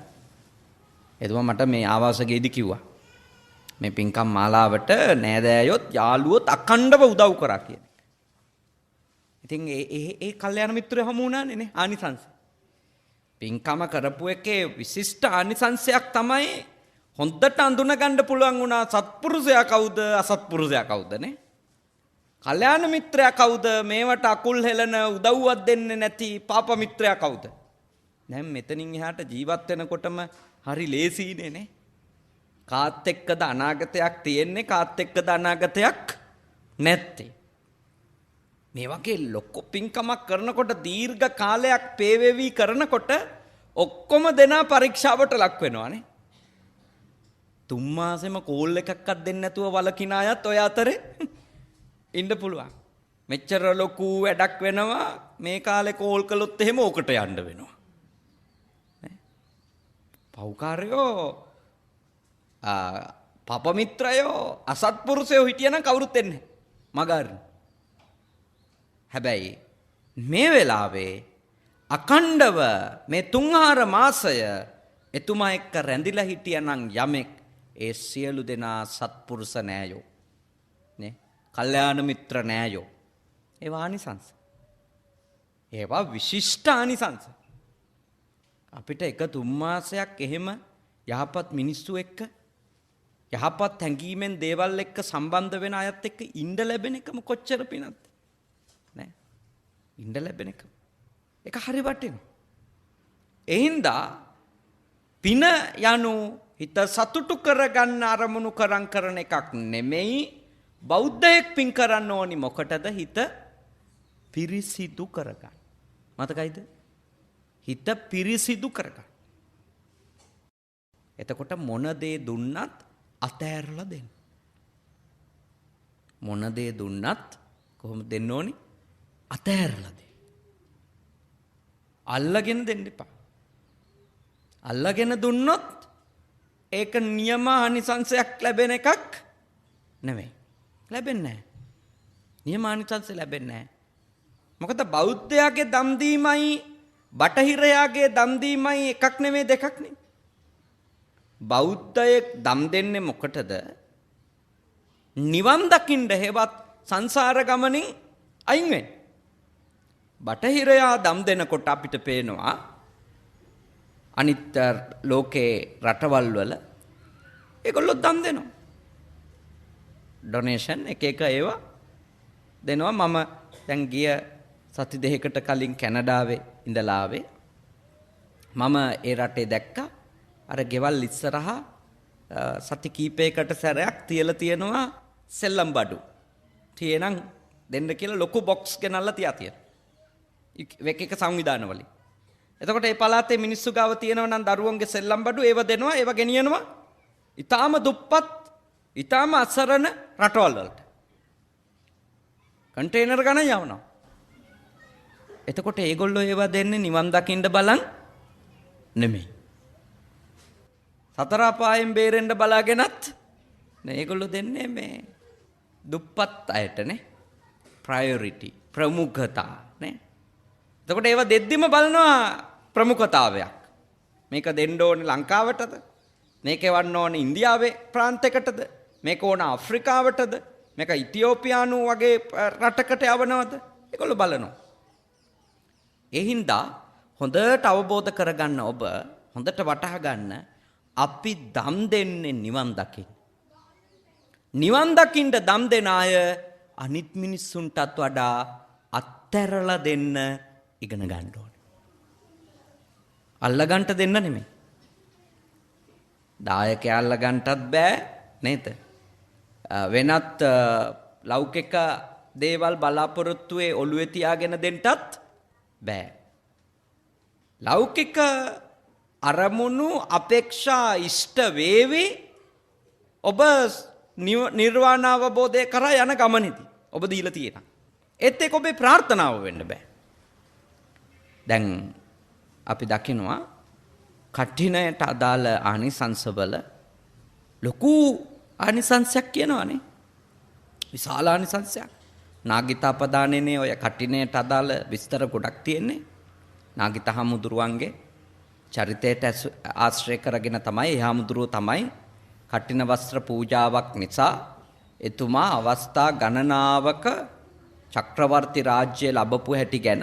එතුමා මට මේ ආවාසයේදී කිව්වා මේ පින්කම් මාලාවට නෑදෑයොත් යාළුවොත් අකණ්ඩව උදව් කරා කියන එක. ඉතින් ඒ කල්යාණ මිත්‍රයෝ හමු වුණානේ නේ ආනිසංස. පින්කම කරපු එකේ විශිෂ්ට ආනිසංසයක් තමයි හොඳට අඳුන ගන්න පුළුවන් වුණා සත්පුරුෂයා කවුද අසත්පුරුෂයා කවුද නේ. කල්යාණ මිත්‍රයා කවුද? මේවට අකුල් හෙලන උදව්වක් දෙන්නේ නැති පාප මිත්‍රයා කවුද? දැන් මෙතනින් එහාට ජීවත් වෙනකොටම හරි ලේසියිනේ නේ. කාත් එක්කද අනාගතයක් තියෙන්නේ කාත් එක්කද අනාගතයක් නැත්තේ. මේ වගේ ලොකු පින්කමක් කරනකොට දීර්ඝ කාලයක් පේවෙවි කරනකොට ඔක්කොම දෙනා පරීක්ෂාවට ලක් වෙනවානේ. 3 මාසෙම කෝල් එකක්වත් දෙන්නේ නැතුව වලකින අයත් ඔය අතරේ ඉන්න පුළුවන්. මෙච්චර ලොකු වැඩක් වෙනවා මේ කාලේ කෝල් කළොත් එහෙම ඕකට යන්න වෙනවා. නේ? පව්කාරයෝ පාප මිත්‍රයෝ අසත්පුරුෂයෝ හිටියනම් කවුරුත් එන්නේ මගහරින්න. හැබැයි මේ වෙලාවේ අකණ්ඩව මේ 3-4 මාසය එතුමා එක්ක රැඳිලා හිටියනම් යමෙක් ඒ සියලු දෙනා සත්පුරුෂ නෑයෝ. නේ? කල්යාණ මිත්‍ර නෑයෝ. ඒවා ආනිසංස. ඒවා විශිෂ්ට ආනිසංස. අපිට එක 3 මාසයක් එහෙම යහපත් මිනිස්සු එක්ක යහපත් හැඟීමෙන් දේවල් එක්ක සම්බන්ධ වෙන අයත් එක්ක ඉඳ ලැබෙන එකම කොච්චර පිනක්ද? නේ? ඉඳ ලැබෙන එක. ඒක හරි වටිනවා. ඒ හින්දා පින යනු හිත සතුටු කරගන්න අරමුණු කරන එකක් නෙමෙයි. බෞද්ධයෙක් පින් කරන්න ඕනි මොකටද? හිත පිරිසිදු කරගන්න. මතකයිද? හිත පිරිසිදු කරගන්න. එතකොට මොන දේ දුන්නත් අතෑරලා දෙන්න. මොන දේ දුන්නත් කොහොමද දෙන්න ඕනි? අතෑරලා දෙන්න. අල්ලගෙන දෙන්න එපා. අල්ලගෙන දුන්නොත් ඒක නියම ආනිසංසයක් ලැබෙන එකක් නෙවෙයි. ලැබෙන්නේ නැහැ. නියම ආනිසංස ලැබෙන්නේ නැහැ. මොකද බෞද්ධයාගේ දම් දීමයි බටහිරයාගේ දම් දීමයි එකක් නෙවෙයි දෙකක් නෙවෙයි. බෞද්ධයෙක් දම් දෙන්නේ මොකටද? නිවන් දකින්න හේවත් සංසාර ගමනින් අයින් වෙන්න. බටහිරයා දම් දෙනකොට අපිට පේනවා අනිත් ලෝකේ රටවල් වල ඒගොල්ලෝ දම් දෙනවා. ඩොනේෂන් එක එක ඒවා දෙනවා. මම දැන් ගිය සති දෙකකට කලින් කැනඩාවේ ඉඳලා ආවේ. මම ඒ රටේ දැක්කා අර ගෙවල් ඉස්සරහා සති කීපයකට සැරයක් තියලා තියෙනවා සෙල්ලම් බඩු. තියෙනම් දෙන්න කියලා ලොකු බොක්ස් ගෙනල්ලා තියා තියෙනවා. එක සංවිධාන වලින්. එතකොට මේ පළාතේ මිනිස්සු ගාව තියෙනවා නම් දරුවන්ගේ සෙල්ලම් බඩු ඒව දෙනවා, ඒව ගෙනියනවා. ඊටාම දුප්පත්, ඊටාම අසරණ රටවල් වලට. කන්ටේනර් ගණන් යවනවා. එතකොට ඒගොල්ලෝ ඒව දෙන්නේ නිවන් දකින්න බලන් නෙමෙයි. සතර අපායෙන් බේරෙන්න බලාගෙනත් නේ ඒගොල්ලෝ දෙන්නේ මේ දුප්පත් අයටනේ ප්‍රයොරිටි ප්‍රමුඛතා නේ. එතකොට ඒව දෙද්දිම බලනවා ප්‍රමුඛතාවයක්. මේක දෙන්න ඕනේ ලංකාවටද? මේක එවන්න ඕනේ ඉන්දියාවේ ප්‍රාන්තයකටද? මේක ඕන ආෆ්‍රිකාවටද? මේක ඉතියෝපියානු වගේ රටකට යවනවද? ඒගොල්ලෝ බලනවා. ඒ හින්දා හොඳට අවබෝධ කරගන්න ඔබ හොඳට වටහා ගන්න අපි දම් දෙන්නේ නිවන් දකින්න. නිවන් දකින්න දම් දෙන අය අනිත් මිනිස්සුන්ටත් වඩා අත්හැරලා දෙන්න ඉගෙන ගන්න ඕනේ. අල්ලගන්න දෙන්න නෙමෙයි. දායකයා අල්ලගන්නත් බෑ නේද? වෙනත් ලෞකික දේවල් බලාපොරොත්තුවේ ඔළුවේ තියාගෙන දෙන්නත් බෑ. ලෞකික අරමුණු අපේක්ෂා ඉෂ්ට වේවි ඔබ නිර්වාණ අවබෝධය කරා යන ගමනේදී ඔබ දීලා තියෙනවා. ඒත් ඒක ඔබේ ප්‍රාර්ථනාව වෙන්න බෑ. දැන් අපි දකිනවා කඨිනයට අදාළ ආනිසංසවල ලොකු ආනිසංසයක් කියනවානේ. විශාල ආනිසංසයක්. නාගිතාපදානේනේ ඔය කඨිනයට අදාළ විස්තර ගොඩක් තියෙන්නේ. නාගිත හමුදුරුවන්ගේ චරිතයට ආශ්‍රය කරගෙන තමයි හමුදුරුව තමයි කඨින වස්ත්‍ර පූජාවක් නිසා එතුමා අවස්ථා ගණනාවක චක්‍රවර්ති රාජ්‍ය ලැබපු හැටි ගැන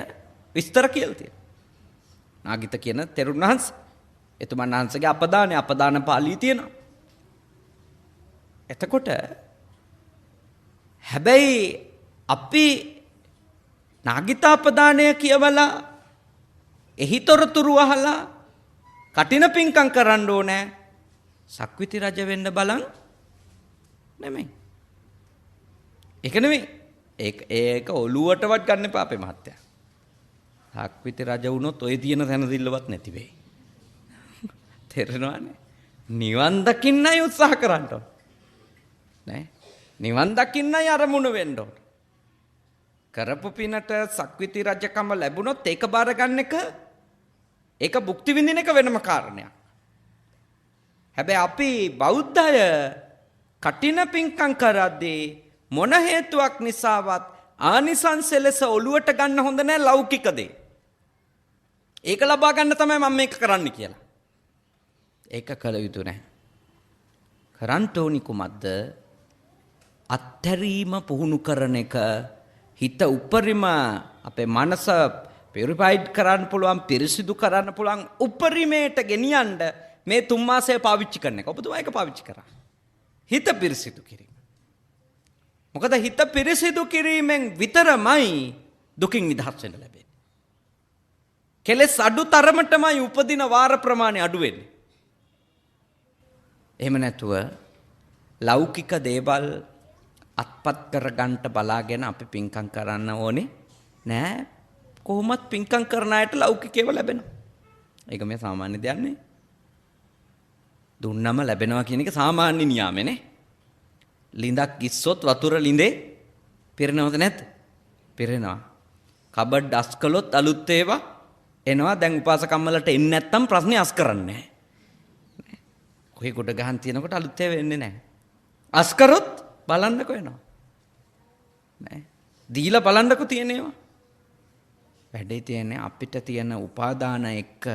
විස්තර කියලා තියෙනවා. නාගිත කියන තෙරුන් වහන්සේ එතුමන් වහන්සේගේ අපදාන පාළිය තියෙනවා. එතකොට හැබැයි අපි නාගිතාපදානය කියවලා එහි තොරතුරු අහලා කටින පිංකම් කරන්න ඕනේ සක්විති රජ වෙන්න බලන් නෙමෙයි. ඒක නෙමෙයි. ඒක ඔලුවටවත් ගන්න එපා අපේ මහත්තයා. සක්විති රජ වුණොත් ඔය තියෙන තැනදිල්ලවත් නැති වෙයි. තේරෙනවනේ? නිවන් දකින්නයි උත්සාහ කරන්න ඕන. නේ? නිවන් දකින්නයි අරමුණු වෙන්න ඕන. කරපු පිනට සක්විති රජකම ලැබුණොත් ඒක බාර ගන්න එක ඒක භුක්ති විඳින එක වෙනම කාරණයක්. හැබැයි අපි බෞද්ධය කටින පිංකම් කරද්දී මොන හේතුවක් නිසාවත් ආනිසංස ලෙස ඔළුවට ගන්න හොඳ නැහැ ලෞකික දේ. ඒක ලබා ගන්න තමයි මම මේක කරන්න කියලා. ඒක කළ යුතු නැහැ. කරන්න ඕනි කුමක්ද? අත්හැරීම පුහුණු කරන එක. හිත උපරිම අපේ මනස පියුරිෆයිඩ් කරන්න පුළුවන්, පිරිසිදු කරන්න පුළුවන් උපරිමයට ගෙනියන්න මේ 3 මාසය පාවිච්චි කරන එක. ඔබතුමා ඒක පාවිච්චි කරා. හිත පිරිසිදු කිරීම. මොකද හිත පිරිසිදු කිරීමෙන් විතරමයි දුකින් නිදහස් වෙන්න ලැබෙන්නේ. කෙලෙස් අඩු තරමටමයි උපදින වාර ප්‍රමාණය අඩු වෙන්නේ. එහෙම නැතුව ලෞකික දේවල් අත්පත් කරගන්න බලාගෙන අපි පින්කම් කරන්න ඕනේ නෑ. කොහොමත් පින්කම් කරන අයට ලෞකිකේව ලැබෙනවා. ඒක මේ සාමාන්‍ය දෙයක් නේ. දුන්නම ලැබෙනවා කියන එක සාමාන්‍ය නියාමනේ. ලිඳක් ඉස්සොත් වතුර ලිඳේ පිරෙනවද නැද්ද? පිරෙනවා. කබඩ් අස් කළොත් අලුත් ඒවා එනවා. දැන් උපාසකම්මලට එන්නේ නැත්තම් ප්‍රශ්නේ අස් කරන්නේ නැහැ. කොහේ කොට ගහන් තියනකොට අලුත් ඒවා එන්නේ නැහැ. අස් කරොත් බලන්නකො එනවා. නෑ. දීලා බලන්නකො තියෙන ඒවා. වැඩේ තියෙන්නේ අපිට තියෙන උපාදාන එක්ක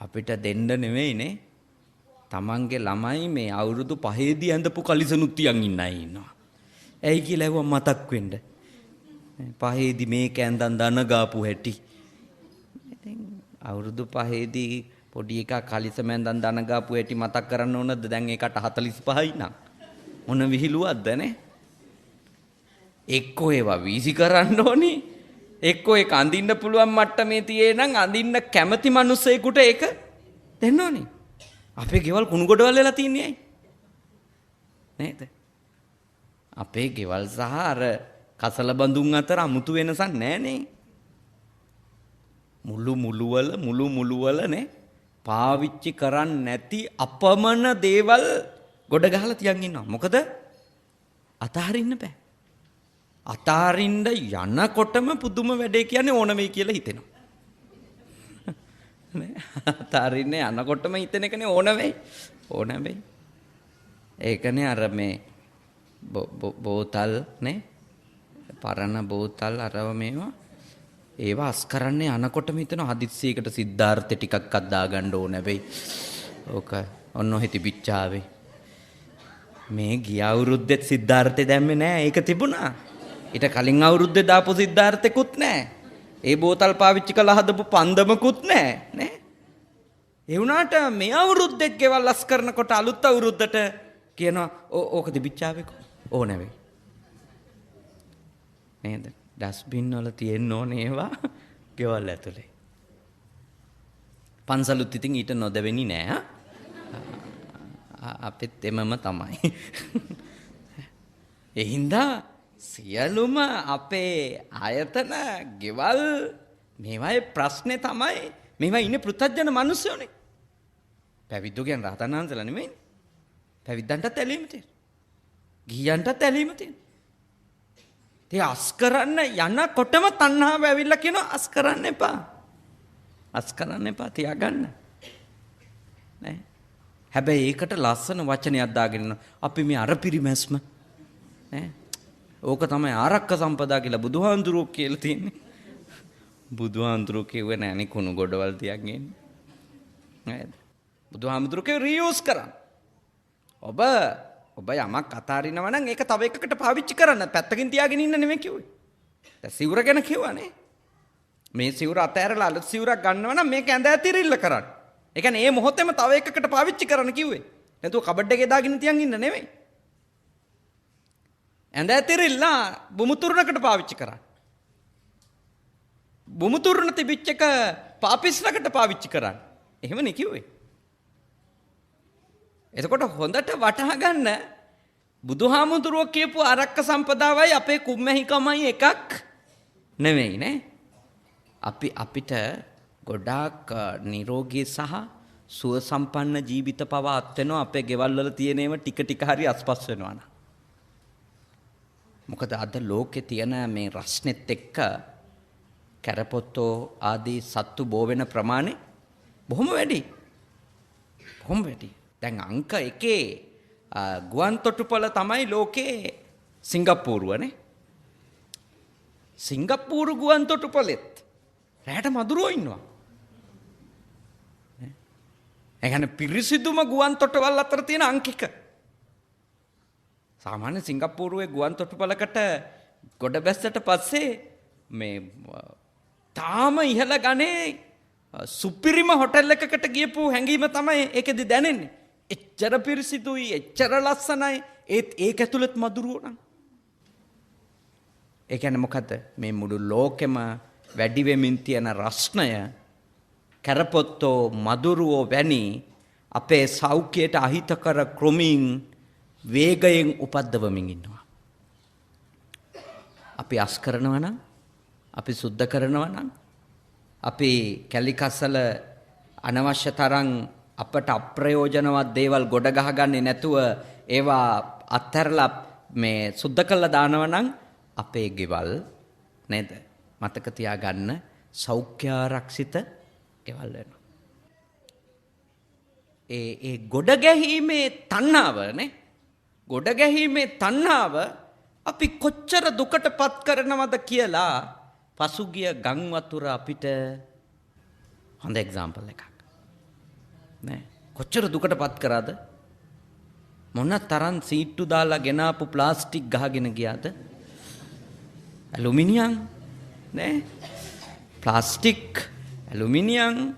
අපිට දෙන්න නෙවෙයිනේ. තමන්ගේ ළමයි මේ අවුරුදු 5ේදී ඇඳපු කලිසනුත් තියන් ඉන්න අය ඉන්නවා. ඇයි කියලා ඇහුවා මතක් වෙන්න. 5ේදී මේක ඇඳන් දන ගාපු හැටි. ඉතින් අවුරුදු 5ේදී පොඩි එකා කලිසම ඇඳන් දන ගාපු හැටි මතක් කරන්න ඕනද? දැන් ඒකට 45යි නම්. මොන විහිළුවක්ද නේ? එක්කෝ ඒවා වීසි කරන්න ඕනි. එක්කෝ ඒක අඳින්න පුළුවන් මට්ටමේ තියේ නම් අඳින්න කැමති මිනිස්සෙකුට ඒක දෙන්න ඕනි. අපේ ගෙවල් කුණු ගොඩවල් වෙලා තියන්නේ ඇයි? නේද? අපේ ගෙවල් සහ අර කසල බඳුන් අතර අමුතු වෙනසක් නැහනේ. මුළු වල නේ පාවිච්චි කරන්නේ නැති අපමණ දේවල් ගොඩ ගහලා තියන් ඉන්නවා. මොකද අතහරින්න බෑ. අතහරින්න යනකොටම පුදුම වැඩේ කියන්නේ ඕන වෙයි කියලා හිතෙනවා. නේ අතහරින්න යනකොටම හිතෙන එකනේ ඕන වෙයි. ඒකනේ අර මේ බෝතල් නේ පරණ බෝතල් අරව මේවා ඒවා අස් කරන්නේ යනකොටම හිතෙනවා හදිස්සියකට සිද්ධාර්ථ ටිකක් අද්දා ගන්න ඕන වෙයි. ඕක ඔන්න ඔහෙ තිබිච්චාවේ. මේ ගිය අවුරුද්දෙත් සිද්ධාර්ථය දැම්මේ නෑ. ඒක තිබුණා. ඊට කලින් අවුරුද්දේ දාපු සිද්ධාර්ථෙකුත් නෑ. ඒ බෝතල් පාවිච්චි කළා හදපු පන්දමකුත් නෑ නේ. ඒ වුණාට මේ අවුරුද්දෙත් ගෙවල් අස් කරනකොට අලුත් අවුරුද්දට කියනවා ඕක තිබිච්චාවේක ඕන වෙයි. නේද? ඩස්බින් වල තියෙන්න ඕනේ ඒවා ගෙවල් ඇතුලේ. පන්සලුත් ඉතින් ඊට නොදෙවෙනි නෑ. අපිත් එමම තමයි. ඒ හින්දා සියලුම අපේ ආයතන ගෙවල් මේවායේ ප්‍රශ්නේ තමයි මේවා ඉන්නේ පෘථග්ජන මිනිස්සුනේ. පැවිද්දෝ කියන්නේ රහතන් වහන්සේලා නෙමෙයි. පැවිද්දන්ටත් ඇලීම තියෙනවා. ගිහියන්ටත් ඇලීම තියෙනවා. ඒ අස් කරන්න යනකොටම තණ්හාව ඇවිල්ලා කියනවා අස් කරන්න එපා. අස් කරන්න එපා තියාගන්න. නේ? හැබැයි ඒකට ලස්සන වචනයක් දාගෙන අපි මේ අර පිරිමැස්ම නේ ඕක තමයි ආරක්ක සම්පදා කියලා බුදුහාඳුරෝ කියලා තියෙන්නේ. බුදුහාඳුරෝ කිව්වේ නෑනේ කුණු ගොඩවල් තියන් ඉන්නේ. නේද? බුදුහාමුදුරෝ කිව්වේ රීයුස් කරන්න. ඔබ යමක් අතාරිනවා නම් ඒක තව එකකට පාවිච්චි කරන්න. පැත්තකින් තියාගෙන ඉන්න නෙමෙයි කිව්වේ. දැන් සිවුර ගැන කිව්වනේ. මේ සිවුර අතෑරලා අලුත් සිවුරක් ගන්නවා නම් මේක ඇඳ ඇතිරිල්ල කරන්න. ඒ කියන්නේ මේ මොහොතේම තව එකකට පාවිච්චි කරන්න කිව්වේ. නැතුව කබඩ් එකේ දාගෙන තියන් ඉන්න නෙමෙයි. ඇඳ ඇතිරිල්ලා බුමුතුරුණකට පාවිච්චි කරන්න. බුමුතුරුණ තිබිච්ච එක පාපිස්ලකට පාවිච්චි කරන්න. එහෙමනේ කිව්වේ. එතකොට හොඳට වටහා ගන්න බුදුහාමුදුරුවෝ කියපු ආරක්ක සම්පදාවයි අපේ කුම්මැහිකමයි එකක් නෙමෙයි නේ. අපිට ගොඩාක් නිරෝගී සහ සුව සම්පන්න ජීවිත පවා අත් වෙනවා අපේ ගෙවල් වල තියෙන ඒවා ටික ටික හරි අස්පස් වෙනවා නා. මොකද අද ලෝකේ තියෙන මේ රස්නෙත් එක්ක කැරපොත්තෝ ආදී සත්තු බෝ වෙන ප්‍රමාණය බොහොම වැඩි. දැන් අංක 1 ගුවන් තොටුපළ තමයි ලෝකේ සිංගප්පූරුවනේ. සිංගප්පූරු ගුවන් තොටුපළෙත් රැට මදුරුවෝ ඉන්නවා. ඒ කියන්නේ පිරිසිදුම ගුවන් තොටුපළ අතර තියෙන අංක 1. සාමාන්‍ය සිංගප්පූරුවේ ගුවන් තොටුපළකට ගොඩ බැස්සට පස්සේ මේ තාම ඉහළ ගණේ සුපිරිම හොටෙල් එකකට ගියපු හැඟීම තමයි ඒකෙදි දැනෙන්නේ. එච්චර පිරිසිදුයි, එච්චර ලස්සනයි, ඒත් ඒක ඇතුළත් මදුරුවෝ නම්. ඒ කියන්නේ මොකද්ද? මේ මුළු ලෝකෙම වැඩි වෙමින් තියෙන රස්නය කරපොත්තෝ මදුරුවෝ වැනි අපේ සෞඛ්‍යයට අහිතකර ක්‍රමීන් වේගයෙන් උපද්දවමින් ඉන්නවා. අපි අස් කරනවා නම්, අපි සුද්ධ කරනවා නම්, අපි කැලිකස්සල අනවශ්‍ය තරම් අපට අප්‍රයෝජනවත් දේවල් ගොඩ ගහගන්නේ නැතුව ඒවා අත්හැරලා මේ සුද්ධ කළා දානවා නම් අපේ ගෙවල් නේද? මතක තියාගන්න සෞඛ්‍යාරක්ෂිත ගෙවල් වෙනවා. ඒ ගොඩ ගැහිීමේ තණ්හාවනේ ගොඩ ගැහිීමේ තණ්හාව අපි කොච්චර දුකටපත් කරනවද කියලා පසුගිය ගම් වතුර අපිට හොඳ එක්සැම්පල් එකක් නේ. කොච්චර දුකටපත් කරාද? මොන තරම් සීට්ටු දාලා ගෙනාපු ප්ලාස්ටික් ගහගෙන ගියාද? ඇලුමිනියම් නේ, ප්ලාස්ටික්, ඇලුමිනියම්,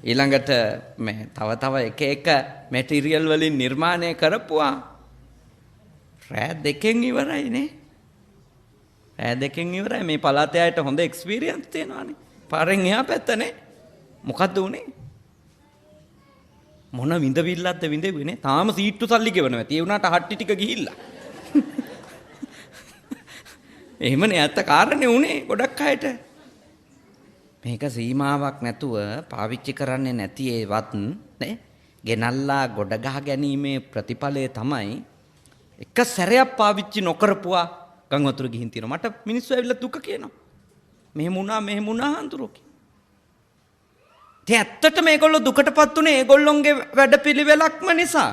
ඊළඟට මේ තව එක එක මැටීරියල් වලින් නිර්මාණය කරපුවා. රෑ දෙකෙන් ඉවරයි නේ. රෑ දෙකෙන් ඉවරයි. මේ පළාතේ අයට හොඳ එක්ස්පීරියන්ස් තියෙනවානේ. පාරෙන් එහා පැත්තනේ. මොකද්ද උනේ? මොන විඳවිල්ලක්ද විඳෙන්නේ? තාම සීට්ටු සල්ලි ගෙවනවා. ඒ වුණාට හට්ටි ටික ගිහිල්ලා. එහෙමනේ ඇත්ත කාරණේ උනේ ගොඩක් අයට. මේක සීමාවක් නැතුව පාවිච්චි කරන්නේ නැති ඒවත් නේ ගෙනල්ලා ගොඩ ගහ ගැනීමේ ප්‍රතිඵලය තමයි එක සැරයක් පාවිච්චි නොකරපුවා ගම් වතුර ගිහින් තියෙනවා. මට මිනිස්සු ඇවිල්ලා දුක කියනවා. මෙහෙම වුණා හඳුරෝකි. ඇත්තට මේගොල්ලෝ දුකටපත් උනේ ඒගොල්ලොන්ගේ වැඩපිළිවෙලක්ම නිසා.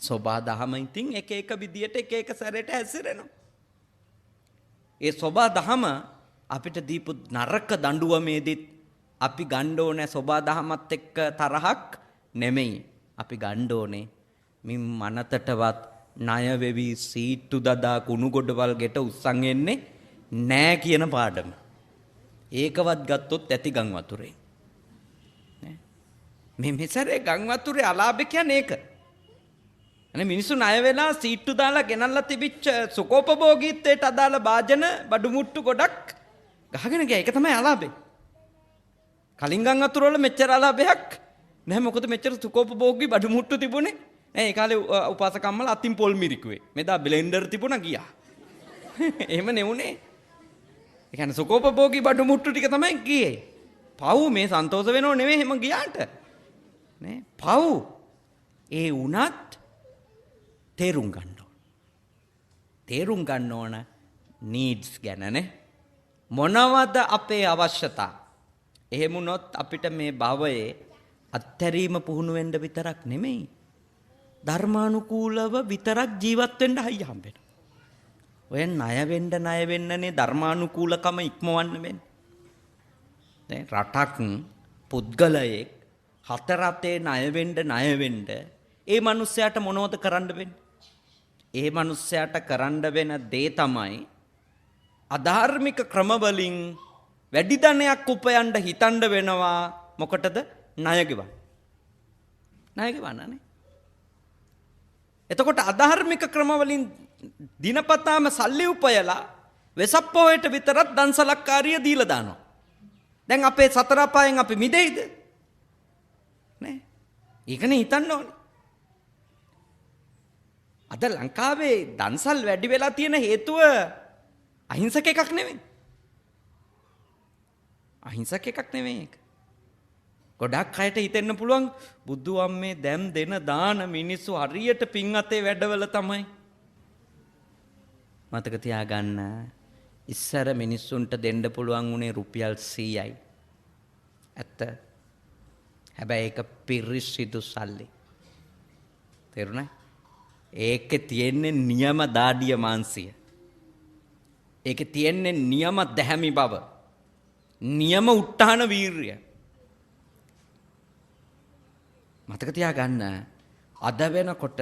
සෝබා දහම ඉතින් එක එක විදියට එක එක සැරේට හැසිරෙනවා. ඒ සෝබා දහම අපිට දීපු නරක දඬුවමේදීත් අපි ගන්න ඕනේ සෝබා දහමත් එක්ක තරහක් නෙමෙයි. අපි ගන්න ඕනේ මින් මනතටවත් ණය වෙවි සීට්ටු දදා කුණු ගොඩවල් ගෙට උස්සන් එන්නේ නෑ කියන පාඩම. ඒකවත් ගත්තොත් ඇති ගම් වතුරේ. මේ මෙසරේ ගම් වතුරේ අලාභ කියන්නේ ඒක. අනේ මිනිස්සු ණය වෙලා සීට්ටු දාලා ගෙනල්ලා තිබිච්ච සුකෝපභෝගීත්වයට අදාළ වාජන බඩු මුට්ටු ගොඩක් ගහගෙන ගියා. ඒක තමයි අලාභේ. කලින් ගම් වතුර වල මෙච්චර අලාභයක් නැහැ. මොකද මෙච්චර සුකෝපභෝගී බඩු මුට්ටු තිබුණේ. ඒ කාලේ උපාසකම්මල අතින් පොල් මිරිකුවේ. මෙදා බ්ලෙන්ඩර් තිබුණා ගියා. එහෙම නෙවුනේ. ඒ කියන්නේ සුකෝපභෝගී බඩු මුට්ටු ටික තමයි ගියේ. පව් මේ සන්තෝෂ වෙනව නෙවෙයි එහෙම ගියාට. නේ පව් ඒ උනත් තේරුම් ගන්න ඕන නීඩ්ස් ගැනනේ. මොනවද අපේ අවශ්‍යතා? එහෙම වුණොත් අපිට මේ භවයේ අත්හැරීම පුහුණු වෙන්න විතරක් නෙමෙයි ධර්මානුකූලව විතරක් ජීවත් වෙන්න හයිය හම්බෙනවා. ඔය ණය වෙන්නනේ ධර්මානුකූලකම ඉක්මවන්න වෙන්නේ. දැන් රටක් පුද්ගලයෙක් හතරතේ ණය වෙන්න ඒ මිනිස්සයාට මොනවද කරන්න වෙන්නේ? ඒ මිනිස්සයාට කරන්න වෙන දේ තමයි අධාර්මික ක්‍රමවලින් වැඩි ධනයක් උපයන්න හිතන්න වෙනවා. මොකටද? ණය ගෙවන්නනේ. එතකොට අධාර්මික ක්‍රමවලින් දිනපතාම සල්ලි උපයලා වෙසප්පෝයට විතරක් දන්සලක්කාරිය දීලා දානවා. දැන් අපේ සතර අපායෙන් අපි මිදෙයිද? නේ. ඒකනේ හිතන්න ඕනේ. අද ලංකාවේ දන්සල් වැඩි වෙලා තියෙන හේතුව අහිංසක එකක් නෙමෙයි. ඒක. ගොඩක් අයට හිතෙන්න පුළුවන් බුදු අම්මේ දැම් දෙන දාන මිනිස්සු හරියට පින් අතේ වැඩවල තමයි. මතක තියාගන්න ඉස්සර මිනිස්සුන්ට දෙන්න පුළුවන් උනේ රුපියල් 100යි. ඇත්ත. හැබැයි ඒක පිරිසිදු සල්ලි. තේරුණා? ඒකේ තියෙන්නේ නියම දාඩිය මාංශය. ඒකේ තියෙන්නේ නියම දැහැමි බව. නියම උත්හාන වීරිය. මතක තියාගන්න අද වෙනකොට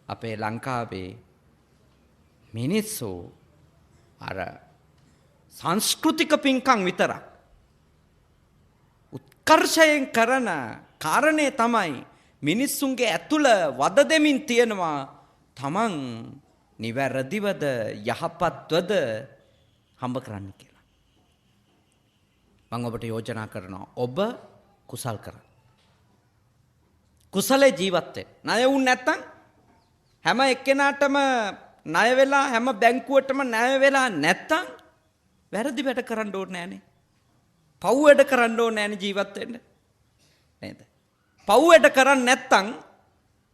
අපේ ලංකාවේ මිනිස්සු අර සංස්කෘතික පින්කම් විතරක් උත්කර්ෂයෙන් කරන කාරණේ තමයි මිනිස්සුන්ගේ ඇතුළ වද දෙමින් තියෙනවා තමන් නිවැරදිවද යහපත්වද හම්බ කරන්න කියලා. මම ඔබට යෝජනා කරනවා ඔබ කුසල් කරන්න. කුසලේ ජීවත් වෙන්න. ණය වුන් නැත්තම් හැම එක්කෙනාටම ණය වෙලා හැම බැංකුවටම ණය වෙලා නැත්තම් වැරදි වැඩ කරන්න ඕනේ නෑනේ. පව් වැඩ කරන්න ඕනේ නෑනේ ජීවත් වෙන්න. නේද? පව් වැඩ කරන්නේ නැත්තම්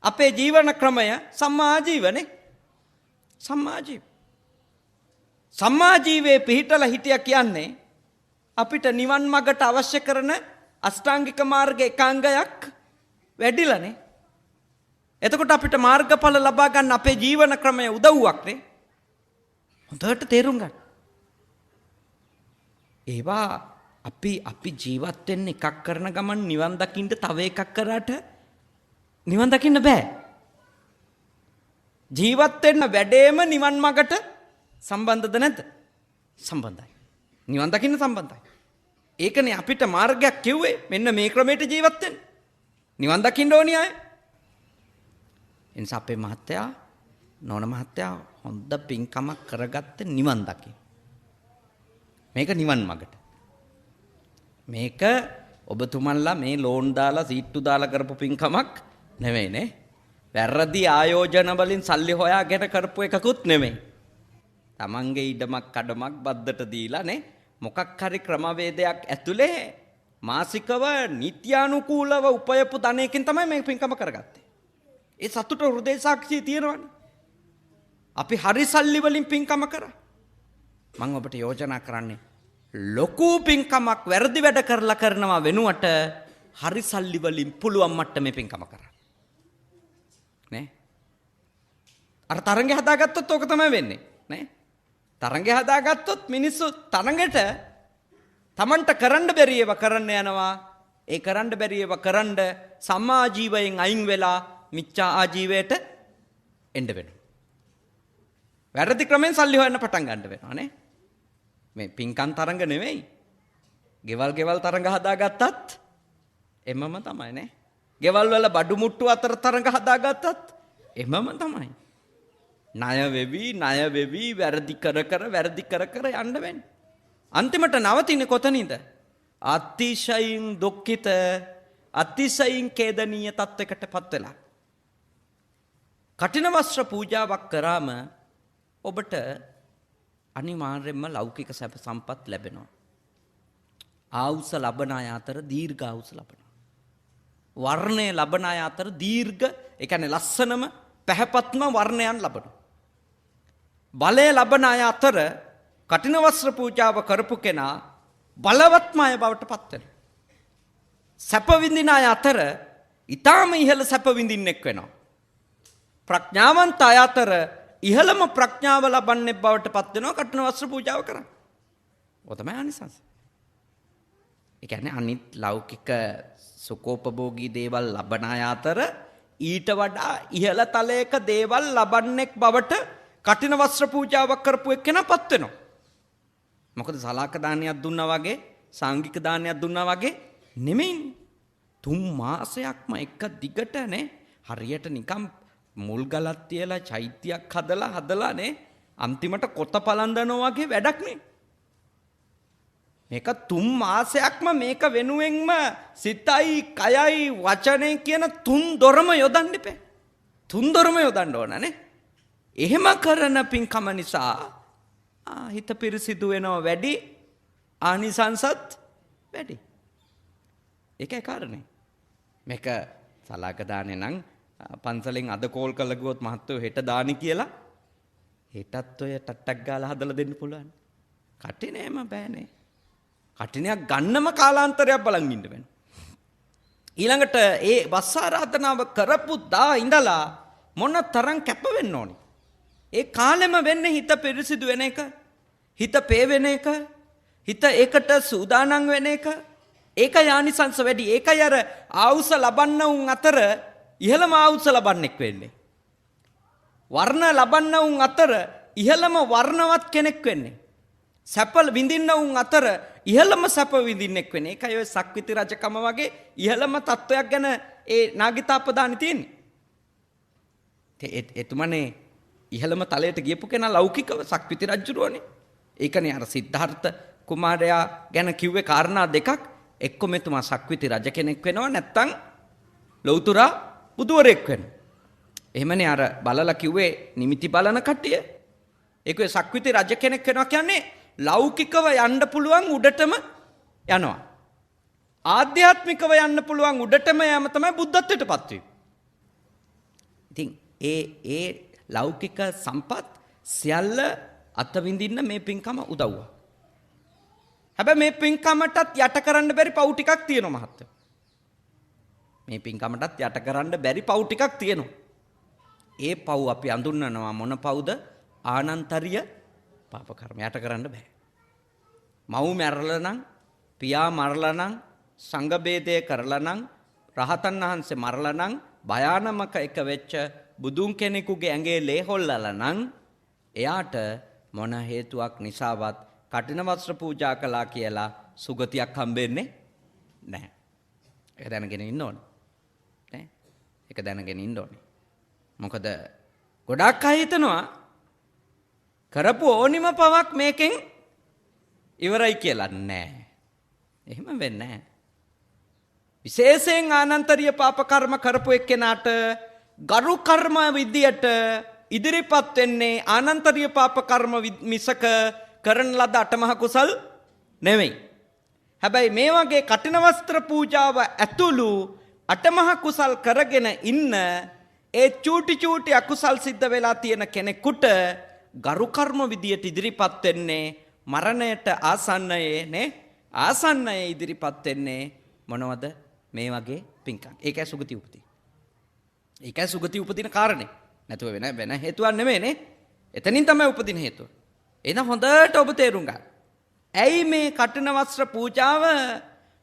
අපේ ජීවන ක්‍රමය සම්මා ජීවනේ. සම්මා ජීවේ පිහිටලා හිටියා කියන්නේ අපිට නිවන් මගට අවශ්‍ය කරන අෂ්ටාංගික මාර්ග එකාංගයක් වැඩිලානේ. එතකොට අපිට මාර්ගඵල ලබා ගන්න අපේ ජීවන ක්‍රමය උදව්වක් නේ. හොඳට තේරුම් ගන්න. ඒවා අපි ජීවත් වෙන්න එකක් කරන ගමන් නිවන් දකින්න තව එකක් කරාට නිවන් දකින්න බෑ. ජීවත් වෙන්න වැඩේම නිවන් මගට සම්බන්ධද නැද්ද? සම්බන්ධයි. නිවන් දකින්න සම්බන්ධයි. ඒකනේ අපිට මාර්ගයක් කිව්වේ මෙන්න මේ ක්‍රමයට ජීවත් වෙන්න. නිවන් දකින්න ඕනි අය. එනිසා අපේ මහත්තයා නෝන මහත්තයා හොඳ පින්කමක් කරගත්තේ නිවන් දකින්න. මේක නිවන් මගට. මේක ඔබතුමන්ලා මේ ලෝන් දාලා සීට්ටු දාලා කරපු පින්කමක් නෙමෙයි නේ. වැරදි ආයෝජන වලින් සල්ලි හොයාගෙන කරපු එකකුත් නෙමෙයි. තමන්ගේ ඉඩමක් කඩමක් බද්දට දීලා නේ මොකක් හරි ක්‍රමවේදයක් ඇතුලේ මාසිකව නිත්‍යානුකූලව උපයපු ධනයකින් තමයි මේ පින්කම කරගත්තේ. ඒ සතුට හෘදේ සාක්ෂිය තියෙනවනේ. අපි හරි සල්ලි වලින් පින්කම කරා. මම ඔබට යෝජනා කරන්නේ ලොකු පින්කමක් වැරදි වැඩ කරලා කරනවා වෙනුවට හරි සල්ලි වලින් පුළුවන් මට්ටමේ පින්කම කරා. නේ? අර තරංගේ හදාගත්තොත් ඕක තමයි වෙන්නේ. නේ? තරංගේ හදාගත්තොත් මිනිස්සු තරංගෙට Tamanට කරන්න බැරි ඒවා කරන්න යනවා. ඒ කරන්න බැරි ඒවා කරන්න සම්මා ජීවයෙන් අයින් වෙලා මිච්ඡා ආජීවයට එන්න වෙනවා. වැරදි ක්‍රමෙන් සල්ලි හොයන්න පටන් ගන්න වෙනවා නේ. මේ පින්කම් තරංග නෙවෙයි. ගෙවල් තරංග හදාගත්තත් එමම තමයි නේ. ගෙවල් වල බඩු මුට්ටු අතර තරංග හදාගත්තත් එමම තමයි. ණය වෙවි වැරදි කර යන්න වෙන්නේ. අන්තිමට නවතින්නේ කොතනින්ද? අතිශයින් දුක්ඛිත අතිශයින් ඛේදනීය තත්වයකටපත් වෙලා. කඨින වස්ත්‍ර පූජාවක් කරාම ඔබට අනිවාර්යයෙන්ම ලෞකික සැප සම්පත් ලැබෙනවා. ආවුස ලබන අය අතර දීර්ඝ ආවුස ලබනවා. වර්ණය ලබන අය අතර දීර්ඝ, ඒ කියන්නේ ලස්සනම පැහැපත්ම වර්ණයන් ලබනවා. බලය ලබන අය අතර කඨින වස්ත්‍ර පූජාව කරපු කෙනා බලවත්ම අය බවට පත් වෙනවා. සැප විඳින අය අතර ඊටාම ඉහළ සැප විඳින්නෙක් වෙනවා. ප්‍රඥාවන්ත අය අතර ඉහළම ප්‍රඥාව ලබන්නේ බවට පත් වෙනවා කඨින වස්ත්‍ර පූජාව කරා. ඔය තමයි ආනිසංස. ඒ කියන්නේ අනිත් ලෞකික සුඛෝපභෝගී දේවල් ලබන අය අතර ඊට වඩා ඉහළ තලයක දේවල් ලබන්නෙක් බවට කඨින වස්ත්‍ර පූජාවක් කරපු එක්කෙනාපත් වෙනවා. මොකද සලාක දානයක් දුන්නා වගේ සාංගික දානයක් දුන්නා වගේ නෙමෙයි. 3 මාසයක්ම එක දිගට නේ හරියට නිකම් මුල් ගලක් තියලා චෛත්‍යයක් හදලා නේ අන්තිමට කොත පලඳනවා වගේ වැඩක් නේ. මේක 3 මාසයක්ම මේක වෙනුවෙන්ම සිතයි කයයි වචනේ කියන 3 දොරම යොදන්න එපා. 3 දොරම යොදන්න ඕන නේ. එහෙම කරන පින්කම නිසා හිත පිරිසිදු වෙනවා වැඩි, ආනිසංසත් වැඩි. ඒකයි කාරණේ. මේක සලාක දානේ නම් පන්සලෙන් අද කෝල් කරලා ගියොත් මහත්තයෝ හෙට දානි කියලා හෙටත් ඔය ටට්ටක් ගාලා හදලා දෙන්න පුළුවන්. කටිනේම බෑනේ. කටිනයක් ගන්නම කාලාන්තරයක් බලන් ඉන්න වෙනවා. ඊළඟට ඒ වස් ආරාධනාව කරපු දා ඉඳලා මොන තරම් කැප වෙන්න ඕනි. ඒ කාලෙම වෙන්නේ හිත පිරිසිදු වෙන එක, හිත පේ වෙන එක, හිත ඒකට සූදානම් වෙන එක. ඒක යානිසංස වැඩි. ඒකයි අර ආවුස ලබන්න උන් අතර ඉහළම ආවුස ලබන්නෙක් වෙන්නේ. වර්ණ ලබන්න උන් අතර ඉහළම වර්ණවත් කෙනෙක් වෙන්නේ. සැප විඳින්න උන් අතර ඉහළම සැප විඳින්නෙක් වෙන්නේ. ඒකයි ඔය සක්විති රජකම වගේ ඉහළම තත්වයක් ගැන ඒ නාගිතාපදානි තියෙන්නේ. එතුමනේ ඉහළම තලයට ගියපු කෙනා ලෞකිකව සක්විති රජුරෝනේ. ඒකනේ අර සිද්ධාර්ථ කුමාරයා ගැන කිව්වේ කාරණා දෙකක්. එක්ක මෙතුමා සක්විති රජ කෙනෙක් වෙනවා, නැත්තම් ලෞතුරා බුදුවරයෙක් වෙනවා. එහෙමනේ අර බලලා කිව්වේ නිමිති බලන කට්ටිය. ඒකේ සක්විති රජ කෙනෙක් වෙනවා කියන්නේ ලෞකිකව යන්න පුළුවන් උඩටම යනවා. ආධ්‍යාත්මිකව යන්න පුළුවන් උඩටම යෑම තමයි බුද්ධත්වයටපත් වීම. ඉතින් ඒ ලෞකික සම්පත් සියල්ල අතවිඳින්න මේ පින්කම උදව්වා. හැබැයි මේ පින්කමටත් යට කරන්න බැරි පව් ටිකක් තියෙනවා මහත්තයෝ. මේ පින්කමටත් යට කරන්න බැරි පව් ටිකක් තියෙනවා. ඒ පව් අපි අඳුන්වනවා මොන පව්ද? ආනන්තරිය පාප කර්ම. යට කරන්න බෑ. මව් මැරලා නම්, පියා මරලා නම්, සංඝ බේදය කරලා නම්, රහතන් වහන්සේ මරලා නම්, භයානමක එක වෙච්ච බුදුන් කෙනෙකුගේ ඇඟේ ලේ හොල්ලලා නම් එයාට මොන හේතුවක් නිසාවත් කටින වස්ත්‍ර පූජා කළා කියලා සුගතියක් හම්බෙන්නේ නැහැ. ඒක දැනගෙන ඉන්න ඕනේ. නේ? ඒක දැනගෙන ඉන්න ඕනේ. මොකද ගොඩක් අය හිතනවා කරපු ඕනිම පවක් මේකෙන් ඉවරයි කියලා. නෑ. එහෙම වෙන්නේ නැහැ. විශේෂයෙන් ආනන්තරීය පාප කර්ම කරපු එක්කෙනාට ගරු කර්ම විදියට ඉදිරිපත් වෙන්නේ ආනන්තරීය පාප කර්ම මිසක කරන ලද අටමහ කුසල් නෙවෙයි. හැබැයි මේ වගේ කටින වස්ත්‍ර පූජාව ඇතුළු අටමහ කුසල් කරගෙන ඉන්න ඒ චූටි අකුසල් සිද්ධ වෙලා තියෙන කෙනෙකුට ගරු කර්ම විදියට ඉදිරිපත් වෙන්නේ මරණයට ආසන්නයේ නේ ආසන්නයේ ඉදිරිපත් වෙන්නේ මොනවද? මේ වගේ පින්කම්. ඒකයි සුගති උපදී. ඒකයි සුගති උපදින කාරණේ. නැතුව වෙන හේතුවක් නෙමෙයිනේ. එතනින් තමයි උපදින හේතුව. එහෙනම් හොඳට ඔබ තේරුම් ගන්න. ඇයි මේ කටින වස්ත්‍ර පූජාව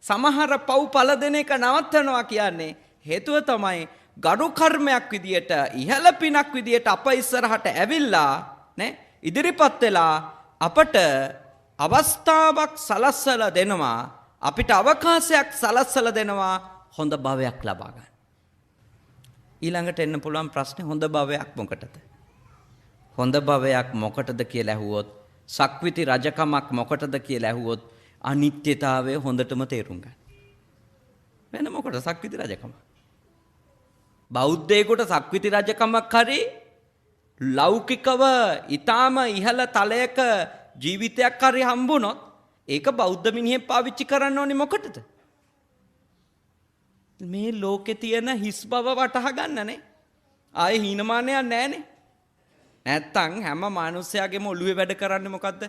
සමහර පව් පළ දෙන එක නවත්තනවා කියන්නේ? හේතුව තමයි ගරු කර්මයක් විදියට ඉහළ පිනක් විදියට අප ඉස්සරහට ඇවිල්ලා නේ ඉදිරිපත් වෙලා අපට අවස්ථාවක් සලස්සලා දෙනවා, අපිට අවකාශයක් සලස්සලා දෙනවා හොඳ භවයක් ලබා ගන්න. ඊළඟට එන්න පුළුවන් ප්‍රශ්නේ හොඳ භවයක් මොකටද? හොඳ භවයක් මොකටද කියලා ඇහුවොත්, සක්විති රජකමක් මොකටද කියලා ඇහුවොත් අනිත්‍යතාවය හොඳටම තේරුම් ගන්න. වෙන මොකටද සක්විති රජකම? බෞද්ධයෙකුට සක්විති රජකමක් හරි ලෞකිකව ඊටාම ඉහළ තලයක ජීවිතයක් හරි හම්බුනොත් ඒක බෞද්ධ මිනිහෙක් පාවිච්චි කරන්න ඕනේ මොකටද? මේ ලෝකේ තියෙන හිස් බව වටහා ගන්නනේ. ආයේ හීනමානයක් නැහනේ. නැත්තම් හැම මිනිස්සයාගේම ඔළුවේ වැඩ කරන්නේ මොකද්ද?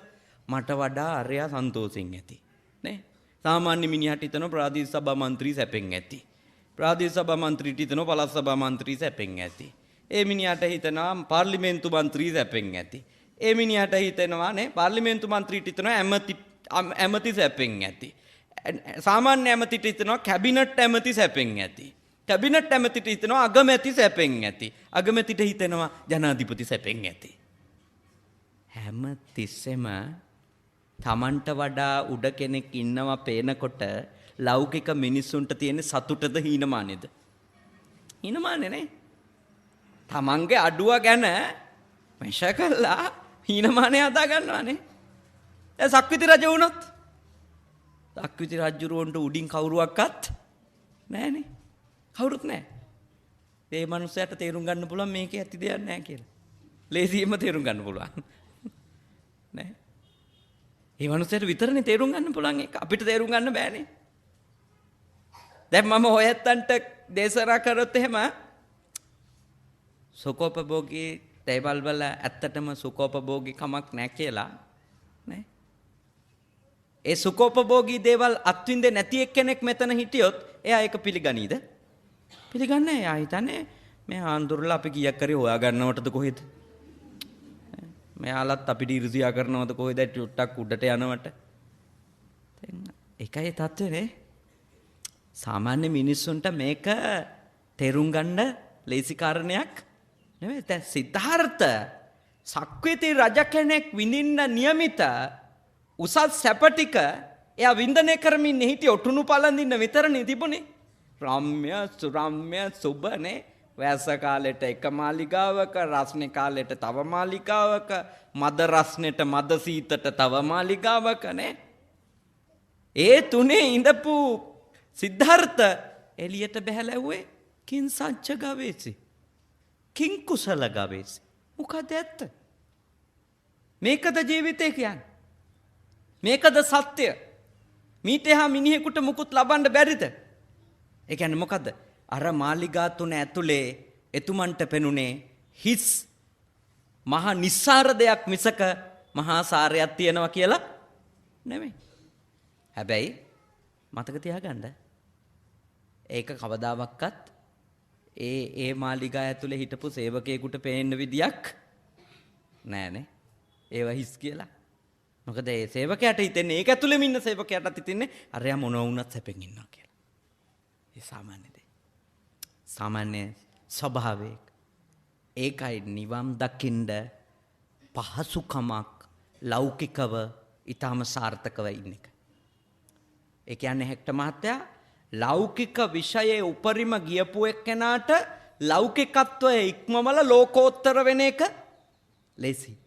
මට වඩා අරයා සන්තෝෂෙන් ඇති. නේ? සාමාන්‍ය මිනිහට හිතන ප්‍රාදේශ සභා මන්ත්‍රී සැපෙන් ඇති. ප්‍රාදේශ සභා මන්ත්‍රීට හිතන පළාත් සභා මන්ත්‍රී සැපෙන් ඇති. ඒ මිනිහට හිතනවා පාර්ලිමේන්තු මන්ත්‍රී සැපෙන් ඇති. ඒ මිනිහට හිතෙනවා නේ පාර්ලිමේන්තු මන්ත්‍රීට හිතනවා ඇමති සැපෙන් ඇති. සාමාන්‍ය ඇමතිට හිතනවා කැබිනට් ඇමති සැපෙන් ඇති. කැබිනට් ඇමතිට හිතනවා අගමැති සැපෙන් ඇති. අගමැතිට හිතනවා ජනාධිපති සැපෙන් ඇති. හැම තිස්සෙම තමන්ට වඩා උඩ කෙනෙක් ඉන්නවා පේනකොට ලෞකික මිනිස්සුන්ට තියෙන සතුටද හීනමානෙද? හීනමානේ නේ. තමන්ගේ අඩුව ගැන මෙෂ කළා හීනමානේ හදා ගන්නවානේ. දැන් සක්විති රජ වුණොත් සක්විති රජුරවන්ට උඩින් කවුරුවක්වත් නැහනේ. කවුරුත් නැහැ. ඒ මනුස්සයාට තේරුම් ගන්න පුළුවන් මේකේ ඇති දෙයක් නැහැ කියලා. ලේසියෙන්ම තේරුම් ගන්න පුළුවන්. නේ? ඒ මනුස්සයාට විතරනේ තේරුම් ගන්න පුළුවන් ඒක. අපිට තේරුම් ගන්න බෑනේ. දැන් මම ඔයත්තන්ට දේශනා කරොත් එහෙම සුඛෝපභෝගී දේවල් වල ඇත්තටම සුඛෝපභෝගී කමක් නැහැ කියලා නේ. ඒ සුඛෝපභෝගී දේවල් අත්විඳින්නේ නැති එක්කෙනෙක් මෙතන හිටියොත් එයා ඒක පිළිගනීද? පිළිගන්නේ නැහැ. එයා හිතන්නේ මේ ආන්දරලා අපි කීයක් කරේ හොයා ගන්නවටද කොහෙද? මෙයාලත් අපිට ඉරිසියා කරනවද කොහෙද ටුට්ටක් උඩට යනවට? ඒකයි තත්ත්වනේ. සාමාන්‍ය මිනිස්සුන්ට මේක තේරුම් ගන්න ලේසි කාරණයක් නෙවෙයි. දැන් සිද්ධාර්ථ සක්විති රජ කෙනෙක් විඳින්න නියමිත උසස් සැප ටික එයා වින්දනය කරමින් හිටිය ඔටුනු පළඳින්න විතරනේ තිබුණේ. රම්‍ය සුරම්‍ය සුබනේ. වැස්ස කාලෙට එක මාලිගාවක, රස්නේ කාලෙට තව මාලිගාවක, මද රස්නෙට මද සීතට තව මාලිගාවක නේ. ඒ තුනේ ඉඳපු සිද්ධාර්ථ එළියට බහැලා ඇහුවේ කිං සච්ච ගවේසි කිං කුසල ගවේසි. මොකද ඇත්ත? මේකද ජීවිතේ කියන්නේ? මේකද සත්‍ය? මීට එහා මිනිහෙකුට මුකුත් ලබන්න බැරිද? ඒ කියන්නේ මොකද්ද? අර මාලිගා තුන ඇතුලේ එතුමන්ට පෙනුනේ හිස් මහා නිස්සාර දෙයක් මිසක මහා සාරයක් තියනවා කියලා නෙමෙයි. හැබැයි මතක තියාගන්න ඒක කවදාවත් ඒ මාලිගා ඇතුලේ හිටපු සේවකයෙකුට පේන්න විදියක් නෑනේ. ඒව හිස් කියලා. මොකද ඒ සේවකයාට හිතෙන්නේ ඒක ඇතුලේම ඉන්න සේවකයාටත් හිතෙන්නේ අරයා මොන වුණත් සැපෙන් ඉන්නවා කියලා. ඒ සාමාන්‍ය දේ. සාමාන්‍ය ස්වභාවය. ඒකයි නිවන් දකින්න පහසුකමක් ලෞකිකව ඊටම සාර්ථකව ඉන්න එක. ඒ කියන්නේ හෙක්ටර් මහත්තයා ලෞකික විෂයේ උපරිම ගියපු එක්කෙනාට ලෞකිකත්වයේ ඉක්මවල ලෝකෝත්තර වෙන එක ලේසි.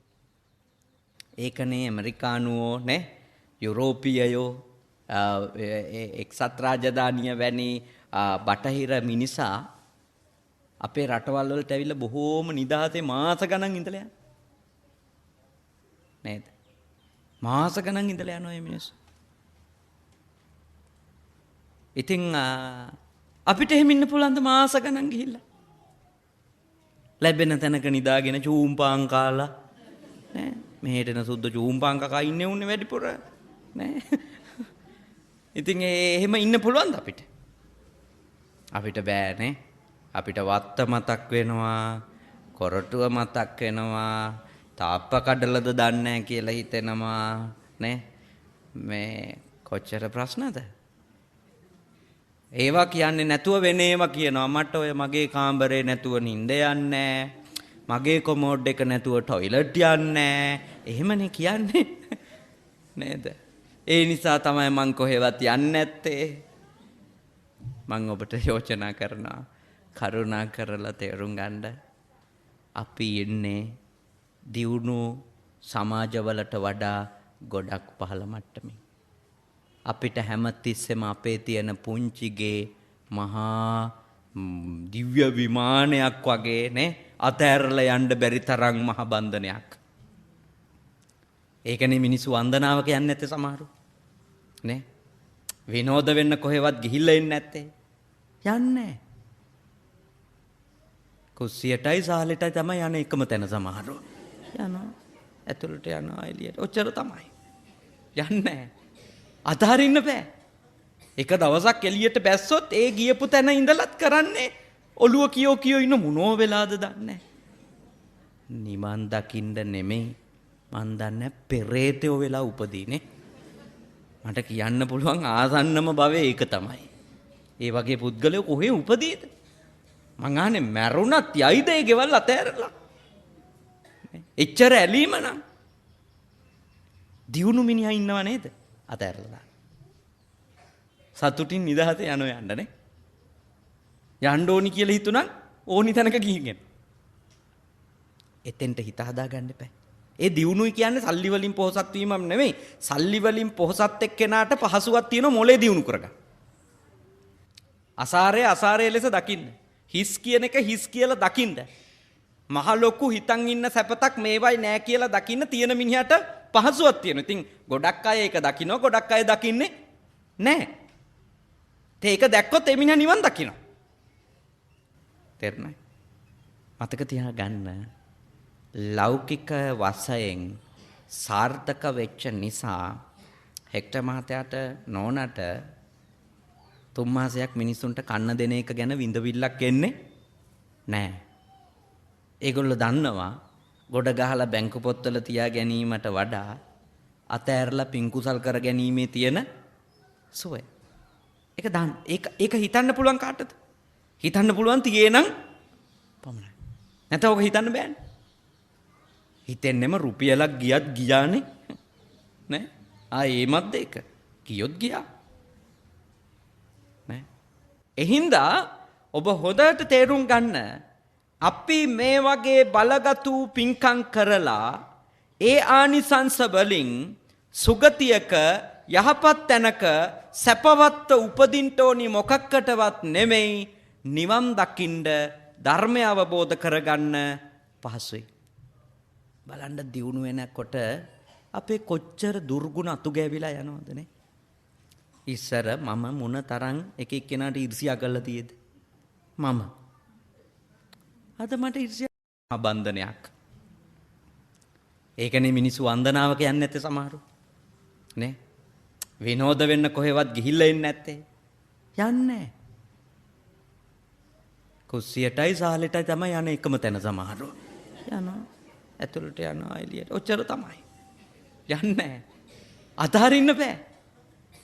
ඒකනේ ඇමරිකානුවෝ නේ යුරෝපීයයෝ එක්සත් රාජධානිය වැනි බටහිර මිනිසා අපේ රටවල් වලට ඇවිල්ලා බොහෝම නිදහසේ මාස ගණන් ඉඳලා යනවා. නේද? මාස ගණන් ඉඳලා යනවා මේ මිනිස්සු. ඉතින් අපිට එහෙම ඉන්න පුළුවන්ද මාස ගණන් ගිහිල්ලා? ලැබෙන තැනක නිදාගෙන චූම්පාන් කාලා නේ මෙහෙටන සුද්ධ චූම්පාන් කකා ඉන්නේ උන්නේ වැඩිපුර නේ. ඉතින් එහෙම ඉන්න පුළුවන්ද අපිට? අපිට බෑනේ. අපිට වත්ත මතක් වෙනවා, කොරටුව මතක් වෙනවා, තාප්ප කඩලද දන්නේ නැහැ කියලා හිතෙනවා නේ. මේ කොච්චර ප්‍රශ්නද? ඒවා කියන්නේ නැතුව වෙන ඒවා කියනවා. මට ඔය මගේ කාමරේ නැතුව නිින්ද යන්නේ, මගේ කොමෝඩ් එක නැතුව ටොයිලට් යන්නේ. එහෙමනේ කියන්නේ නේද? ඒ නිසා තමයි මං කොහෙවත් යන්නේ නැත්තේ. මං ඔබට යෝජනා කරනවා කරුණා කරලා තේරුම් ගන්න. අපි ඉන්නේ දියුණු සමාජවලට වඩා ගොඩක් පහළ මට්ටමින්. අපිට හැමතිස්සෙම අපේ තියෙන පුංචිගේ මහා දිව්‍ය විමානයක් වගේ නේ අතෑරලා යන්න බැරි තරම් මහ බන්ධනයක්. ඒකනේ මිනිස්සු වන්දනාව කියන්නේ නැත්තේ සමහරු. නේ? විනෝද වෙන්න කොහෙවත් ගිහිල්ලා ඉන්නේ නැත්තේ. යන්නේ. කුස්සියටයි සාලෙටයි තමයි යන එකම තැන සමහරු. යනවා. ඇතුළට යනවා එළියට. ඔච්චර තමයි. යන්නේ. අතහරින්න බෑ. එක දවසක් එළියට බැස්සොත් ඒ ගියපු තැන ඉඳලත් කරන්නේ ඔළුව කියෝ ඉන්න මොනෝ වෙලාද දන්නේ. නිවන් දකින්න නෙමෙයි. මන් දන්නේ පෙරේතයෝ වෙලා උපදීනේ. මට කියන්න පුළුවන් ආසන්නම භවයේ ඒක තමයි. ඒ වගේ පුද්ගලයෝ කොහේ උපදීද? මං අහන්නේ මැරුණත් යයිද ඒ ගෙවල් අතෑරලා? එච්චර ඇලීම නම් දියුණු මිනිහා ඉන්නව නේද? අතෑරලා. සතුටින් නිදහසේ යන්න නේ. යන්න ඕනි කියලා හිතුණා ඕනි තැනක ගිහින්. එතෙන්ට හිත හදාගන්න එපා. ඒ දියුණුයි කියන්නේ සල්ලි වලින් පොහසත් වීමක් නෙමෙයි. සල්ලි වලින් පොහසත් එක්කෙනාට පහසුවක් තියෙන මොලේ දියුණු කරගන්න. අසාරය ලෙස දකින්න. හිස් කියන එක හිස් කියලා දකින්න. මහ ලොකු හිතන් ඉන්න සැපතක් මේවයි නෑ කියලා දකින්න තියෙන මිනිහට පහසුවක් තියෙනවා. ඉතින් ගොඩක් අය ඒක දකින්න, ගොඩක් අය දකින්නේ නෑ. ඒක දැක්කොත් ඒ මිනිහා නිවන් දකින්න. තේරුණායි? මතක තියාගන්න. ලෞකික වශයෙන් සාර්ථක වෙච්ච නිසා හෙක්ටර් මහත්තයාට නෝනට 3 මාසයක් මිනිස්සුන්ට කන්න දෙන එක ගැන විඳවිල්ලක් එන්නේ නැහැ. ඒගොල්ලෝ දන්නවා ගොඩ ගහලා බැංකු පොත්වල තියා ගැනීමට වඩා අතෑරලා පින්කුසල් කර ගැනීමේ තියෙන සුවය. ඒක හිතන්න පුළුවන් කාටද? හිතන්න පුළුවන් තියේනම් පමණයි. නැත්නම් ඔක හිතන්න බෑනේ. හිතෙන්නෙම රුපියලක් ගියත් ගියානේ නේ. ඒමත් ඒක කියොත් ගියා නේ. එහින්දා ඔබ හොඳට තේරුම් ගන්න අපි මේ වගේ බලගතු පින්කම් කරලා ඒ ආනිසංස වලින් සුගතියක යහපත් තැනක සැපවත්ව උපදින්න ඕනි මොකක්කටවත් නෙමෙයි නිවන් දකින්න ධර්මය අවබෝධ කරගන්න පහසුයි. බලන්න දියුණු වෙනකොට අපේ කොච්චර දුර්ගුණ අතු ගෑවිලා යනවද නේ. ඉස්සර මම මොන තරම් එක එක්කෙනාට ඊර්ෂ්‍යා කරලා තියෙද? මම අද මට ඊර්ෂ්‍යා බන්ධනයක්. ඒකනේ මිනිස්සු වන්දනාව කියන්නේ නැත්තේ සමහරු නේ. විනෝද වෙන්න කොහෙවත් ගිහිල්ලා ඉන්නේ නැත්තේ. යන්නේ. කුස්සියටයි සාලෙටයි තමයි යන්නේ එකම තැන සමහරව. යනවා. ඇතුළට යනවා එළියට. ඔච්චර තමයි. යන්නේ. අතහරින්න බෑ.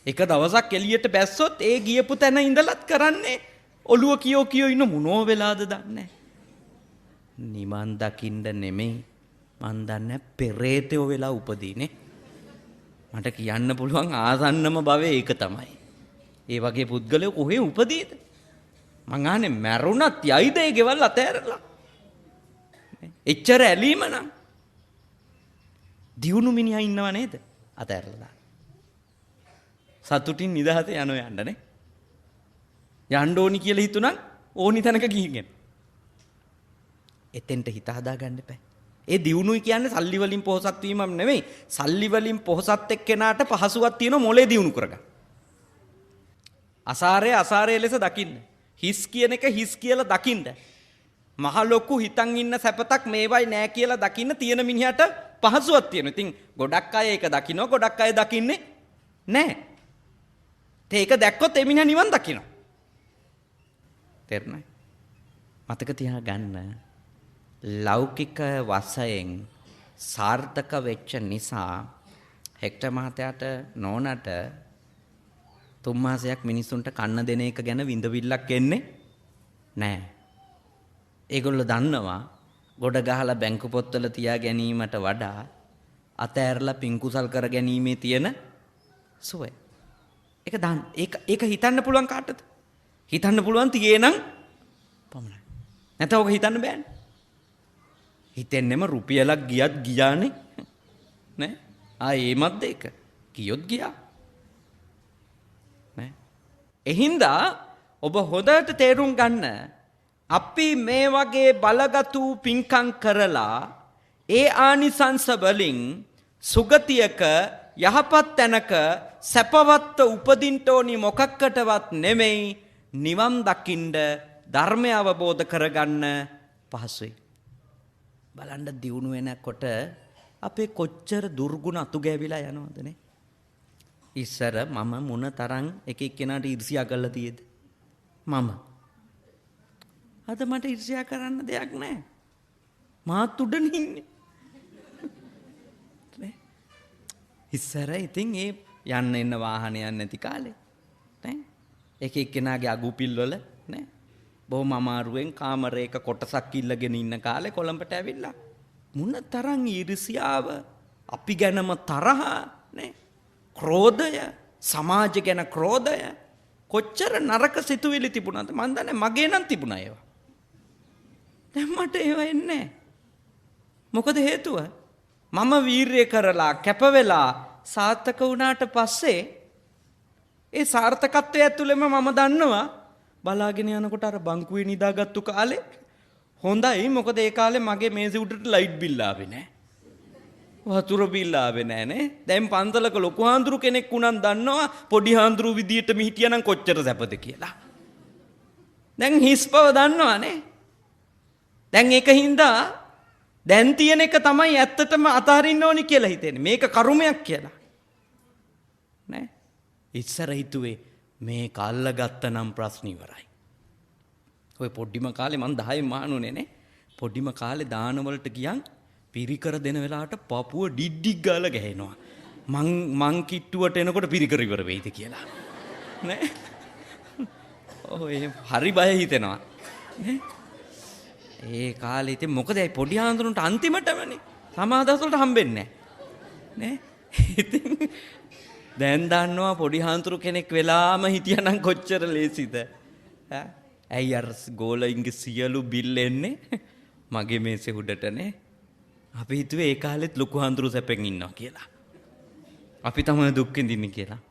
එක දවසක් එළියට බැස්සොත් ඒ ගියපු තැන ඉඳලත් කරන්නේ ඔළුව කියෝ ඉන්න මොනෝ වෙලාද දන්නේ. නිවන් දකින්න නෙමෙයි මන් දන්නේ පෙරේතයෝ වෙලා උපදීනේ. මට කියන්න පුළුවන් ආසන්නම භවයේ ඒක තමයි. ඒ වගේ පුද්ගලයෝ කොහේ උපදීද? මං අහන්නේ මැරුණත් යයිද ඒ ගෙවල් අතෑරලා? එච්චර ඇලීම නම් දියුණු මිනිහා ඉන්නව නේද? අතෑරලා. සතුටින් නිදහසේ යනවා යන්නනේ. යන්න ඕනි කියලා හිතුණා ඕනි තැනක ගිහින්. එතෙන්ට හිත හදාගන්න එපා. ඒ දියුණුයි කියන්නේ සල්ලි වලින් පොහසත් වීමක් නෙමෙයි. සල්ලි වලින් පොහසත් එක්කෙනාට පහසුවක් තියෙන මොලේ දියුණු කරගන්න. අසාරය ලෙස දකින්න. හිස් කියන එක හිස් කියලා දකින්න. මහ ලොකු හිතන් ඉන්න සැපතක් මේවයි නෑ කියලා දකින්න තියෙන මිනිහට පහසුවක් තියෙනවා. ඉතින් ගොඩක් අය ඒක දකින්න ගොඩක් අය දකින්නේ නෑ. ඒක දැක්කොත් ඒ මිනිහා නිවන් දකින්න. තේරුණා? මතක තියාගන්න. ලෞකික වශයෙන් සාර්ථක වෙච්ච නිසා හෙක්ටර් මහත්තයාට නෝනට 3 මාසයක් මිනිසුන්ට කන්න දෙන එක ගැන විඳවිල්ලක් එන්නේ නැහැ. ඒගොල්ලෝ දන්නවා ගොඩ ගහලා බැංකු පොත්වල තියා ගැනීමට වඩා අතෑරලා පින්කුසල් කර ගැනීමේ තියෙන සුවය. ඒක හිතන්න පුළුවන් කාටද? හිතන්න පුළුවන් තියේනම් පමණයි. නැත්නම් ඔක හිතන්න බෑනේ. හිතෙන්නෙම රුපියලක් ගියත් ගියානේ නේ. ඒමත්ද ඒක කියොත් ගියා නේ. එහින්දා ඔබ හොඳට තේරුම් ගන්න අපි මේ වගේ බලගතු පින්කම් කරලා ඒ ආනිසංස වලින් සුගතියක යහපත් තැනක සැපවත්ව උපදින්න ඕනි මොකක්කටවත් නෙමෙයි නිවන් දකින්න ධර්මය අවබෝධ කරගන්න පහසුයි. බලන්න දියුණු වෙනකොට අපේ කොච්චර දුර්ගුණ අතු ගෑවිලා යනවදනේ. ඉස්සර මම මොන තරම් එක එක්කෙනාට ඊර්ෂ්‍යා කරලා තියෙද? මම අද මට ඊර්ෂ්‍යා කරන්න දෙයක් නැහැ. මාත් උඩනේ ඉන්නේ. ඉස්සර ඉතින් ඒ යන්න එන්න වාහනයක් නැති කාලේ නේ. එක එක්කෙනාගේ අගුපිල් වල නේ. බොහොම අමාරුවෙන් කාමරයක කොටසක් ඉල්ලගෙන ඉන්න කාලේ කොළඹට ඇවිල්ලා මොන තරම් ඊර්ෂ්‍යාව අපි ගැනම තරහ නේ. ක්‍රෝධය සමාජ ගැන ක්‍රෝධය කොච්චර නරක සිතුවිලි තිබුණාද මන් දන්නේ. මගේ නම් තිබුණා ඒවා. දැන් මට ඒවා එන්නේ නැහැ. මොකද හේතුව මම වීරිය කරලා කැප වෙලා සාර්ථක වුණාට පස්සේ ඒ සාර්ථකත්වය ඇතුළෙම මම දන්නවා බලාගෙන යනකොට අර බංකුවේ නිදාගත්තු කාලේ හොඳයි. මොකද ඒ කාලේ මගේ මේසෙ උඩට ලයිට් බිල් ආවේ නැහැ. වතුර බිල් ආවේ නැහැ නේ. දැන් පන්සලක ලොකු හාඳුරු කෙනෙක් උනන් දන්නවා පොඩි හාඳුරු විදියට මිහිටියනම් කොච්චර සැපද කියලා. දැන් හිස් බව දන්නවනේ. දැන් ඒකින්ද දැන් තියෙන එක තමයි ඇත්තටම අතහරින්න ඕනි කියලා හිතෙන්නේ. මේක කරුමයක් කියලා. නේ? ඉස්සර හිතුවේ මේක අල්ලගත්තනම් ප්‍රශ්න ඉවරයි. ඔය පොඩිම කාලේ මං 10 මහණුනේ නේ. පොඩිම කාලේ දාන වලට ගියන් පිරිකර දෙන වෙලාවට පපුව ඩිඩ්ඩික් ගාලා ගහනවා. මං කිට්ටුවට එනකොට පිරිකර ඉවර වෙයිද කියලා. නේ? ඔය හරි බය හිතෙනවා. නේ? ඒ කාලේ ඉතින් මොකද ඒ පොඩි හාමුදුරන්ට අන්තිමටමනේ සමාදහස් වලට හම්බෙන්නේ නැහැ. නේ? ඉතින් දැන් දන්නවා පොඩි හාමුදුරු කෙනෙක් වෙලාම හිටියානම් කොච්චර ලේසිද? ඇයි අර ගෝලයින්ගේ සියලු බිල් එන්නේ මගේ මේසෙ උඩටනේ. අපි හිතුවේ ඒ කාලෙත් ලොකු හාමුදුරු සැපෙන් ඉන්නවා කියලා. අපි තමයි දුක් විඳින්නේ කියලා.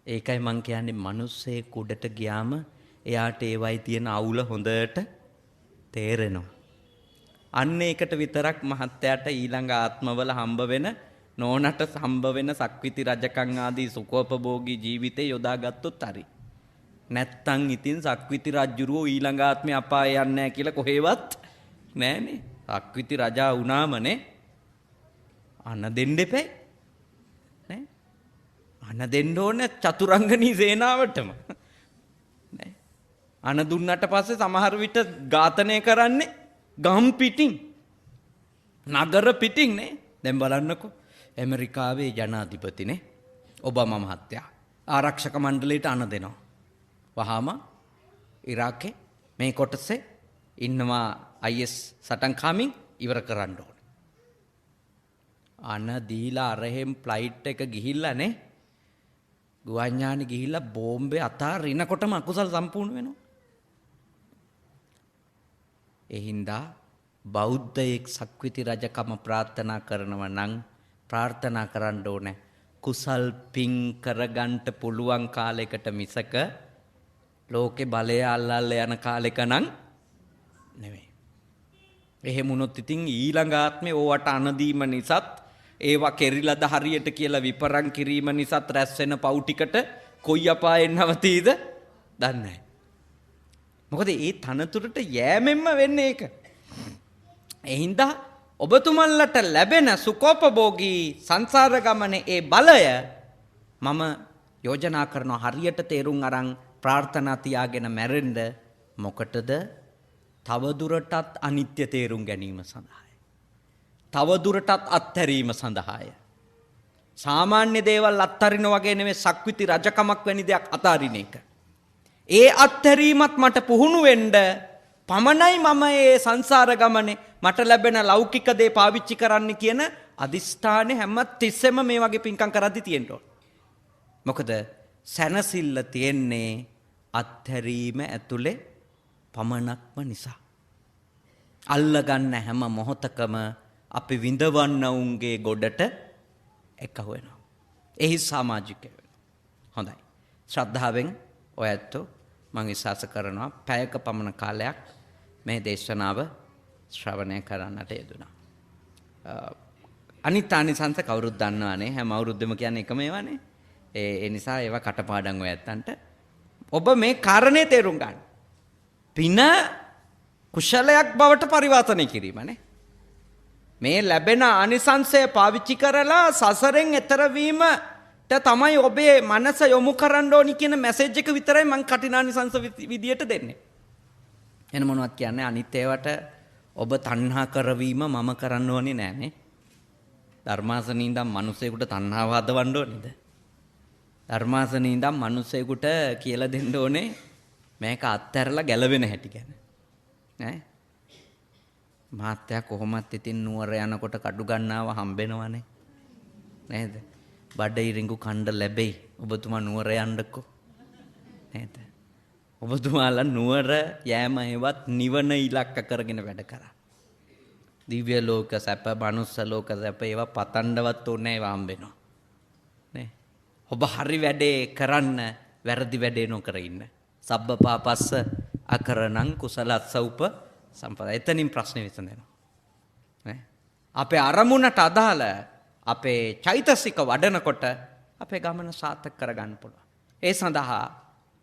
ඒකයි මං කියන්නේ මිනිස්සේ කුඩට ගියාම එයාට ඒවයි තියෙන අවුල හොඳට තේරෙනවා. අන්න ඒකට විතරක් මහත්තයාට ඊළඟ ආත්මවල හම්බ වෙන නෝනට හම්බ වෙන සක්විති රජකම් ආදී සුඛෝපභෝගී ජීවිතේ යොදාගත්තොත් හරි. නැත්තම් ඉතින් සක්විති රජුරෝ ඊළඟ ආත්මේ අපාය යන්නේ නැහැ කියලා කොහෙවත් නෑනේ. සක්විති රජා වුණාමනේ අන්න දෙන්න එපේ. නේ? අන දෙන්න ඕනේ චතුරංගනී සේනාවටම. නේ. අන දුන්නට පස්සේ සමහර විට ඝාතනය කරන්නේ ගම් පිටින්. නගර පිටින් නේ. දැන් බලන්නකෝ ඇමරිකාවේ ජනාධිපතිනේ ඔබාමා මහත්තයා ආරක්ෂක මණ්ඩලයට අන දෙනවා. වහාම ඉරාකේ මේ කොටසේ ඉන්නවා IS සටන්කාමින් ඉවර කරන්න ඕනේ. අන දීලා අරහෙන් ෆ්ලයිට් එක ගිහිල්ලා නේ ගුවන් යානෙ ගිහිල්ලා බෝම්බේ අතාරිනකොටම අකුසල් සම්පූර්ණ වෙනවා. ඒ හින්දා බෞද්ධයෙක් සක්විති රජකම ප්‍රාර්ථනා කරනවා නම් ප්‍රාර්ථනා කරන්න ඕනේ කුසල් පින් කරගන්න පුළුවන් කාලයකට මිසක ලෝකේ බලය අල්ලල්ල යන කාලෙක නම් නෙවෙයි. එහෙම වුණොත් ඉතින් ඊළඟ ආත්මේ ඕවට අනදීම නිසාත් ඒවා කෙරිලාද හරියට කියලා විපරම් කිරීම නිසාත් රැස් වෙන පව් ටිකට කොයි අපායෙන් නවතීද දන්නේ නැහැ. මොකද ඒ තනතුරට යෑමෙන්ම වෙන්නේ ඒක. ඒ හින්දා ඔබතුමන්ලට ලැබෙන සුඛෝපභෝගී සංසාර ගමනේ ඒ බලය මම යෝජනා කරනවා හරියට තේරුම් අරන් ප්‍රාර්ථනා තියාගෙන මැරෙන්න. මොකටද? තවදුරටත් අනිත්‍ය තේරුම් ගැනීම සඳහායි. තවදුරටත් අත්හැරීම සඳහාය. සාමාන්‍ය දේවල් අත්හරින වගේ නෙමෙයි සක්විති රජකමක් වැනි දෙයක් අතාරින එක. ඒ අත්හැරීමත් මට පුහුණු වෙන්න පමණයි මම මේ සංසාර ගමනේ මට ලැබෙන ලෞකික දේ පාවිච්චි කරන්න කියන අදිස්ථානේ හැම තිස්සෙම මේ වගේ පින්කම් කරද්දි තියෙන්න ඕන. මොකද සැනසෙල්ල තියෙන්නේ අත්හැරීම ඇතුලේ පමණක්ම නිසා. අල්ලගන්න හැම මොහොතකම අපි විඳවන්න උන්ගේ ගොඩට එකහුව වෙනවා. එහි සමාජිකය වෙනවා. හොඳයි. ශ්‍රද්ධාවෙන් ඔය ඇත්තෝ මම විශ්වාස කරනවා පැයක පමණ කාලයක් මේ දේශනාව ශ්‍රවණය කරන්නට යෙදුණා. අනිත් ආනිසංස කවුරුත් දන්නවානේ. හැම අවුරුද්දම කියන්නේ එකම ඒවානේ. ඒ නිසා ඒවා කටපාඩම් ඔය ඇත්තන්ට ඔබ මේ කාරණේ තේරුම් ගන්න. පින කුශලයක් බවට පරිවර්තනය කිරීමනේ. මේ ලැබෙන ආනිසංසය පාවිච්චි කරලා සසරෙන් එතර වීමට තමයි ඔබේ මනස යොමු කරන්න ඕනි කියන මැසේජ් එක විතරයි මම කටිනානිසංස විදියට දෙන්නේ. එන මොනවත් කියන්නේ අනිත් ඒවට ඔබ තණ්හා කරවීම මම කරන්න ඕනේ නෑනේ. ධර්මාසනේ ඉඳන් මිනිසෙකුට තණ්හාව හදවන්න ඕනේද? ධර්මාසනේ ඉඳන් මිනිසෙකුට කියලා දෙන්න ඕනේ මේක අත්හැරලා ගැලවෙන හැටි ගැන. ඈ මාත්‍යා කොහොමත් ඉතින් නුවර යනකොට කඩු ගන්නාව හම්බෙනවනේ නේද? බඩිරිඟු කණ්ඩ ලැබෙයි. ඔබතුමා නුවර යන්නකෝ නේද? ඔබතුමාලා නුවර යෑම හේවත් නිවන ඉලක්ක කරගෙන වැඩ කරා. දිව්‍ය ලෝක සැප, මනුස්ස ලෝක සැප ඒවා පතණ්ඩවත් ඕනේ ඒවා හම්බෙනවා. නේ? ඔබ හරි වැඩේ කරන්න, වැරදි වැඩේ නොකර ඉන්න. සබ්බ පාපස්ස අකරණං කුසලස්ස උප සම්පදා. එතනින් ප්‍රශ්නේ විසඳෙනවා. නේ? අපේ අරමුණට අදාළ අපේ චෛතසික වඩනකොට අපේ ගමන සාර්ථක කරගන්න පුළුවන්. ඒ සඳහා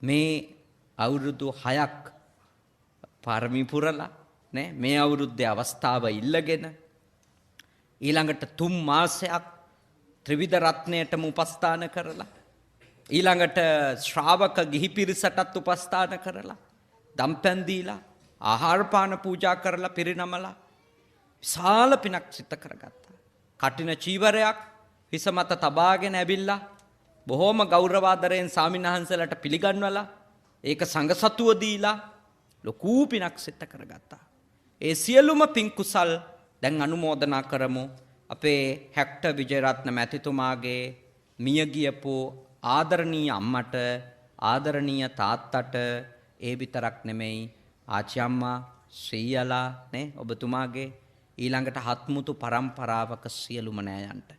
මේ අවුරුදු 6ක් පාරමී පුරලා නේ මේ අවුරුද්දේ අවස්ථාව ඉල්ලගෙන ඊළඟට 3 මාසයක් ත්‍රිවිධ රත්නයටම උපස්ථාන කරලා ඊළඟට ශ්‍රාවක ගිහි පිරිසටත් උපස්ථාන කරලා දම්පැන් දීලා ආහාර පාන පූජා කරලා පිරිනමලා විශාල පිනක් සිද්ධ කරගත්තා. කටින චීවරයක් හිස මත තබාගෙන ඇවිල්ලා බොහොම ගෞරවාදරයෙන් සාමිනහන්සලට පිළිගන්වලා ඒක සංඝසතුව දීලා ලොකු පිනක් සිද්ධ කරගත්තා. ඒ සියලුම පින් කුසල් දැන් අනුමෝදනා කරමු. අපේ හැක්ටර් විජේරත්න මැතිතුමාගේ මිය ගියපු ආදරණීය අම්මට ආදරණීය තාත්තට ඒ විතරක් නෙමෙයි ආච්චි අම්මා ශ්‍රීයලා නේ ඔබතුමාගේ ඊළඟට හත්මුතු පරම්පරාවක සියලුම නෑයන්ට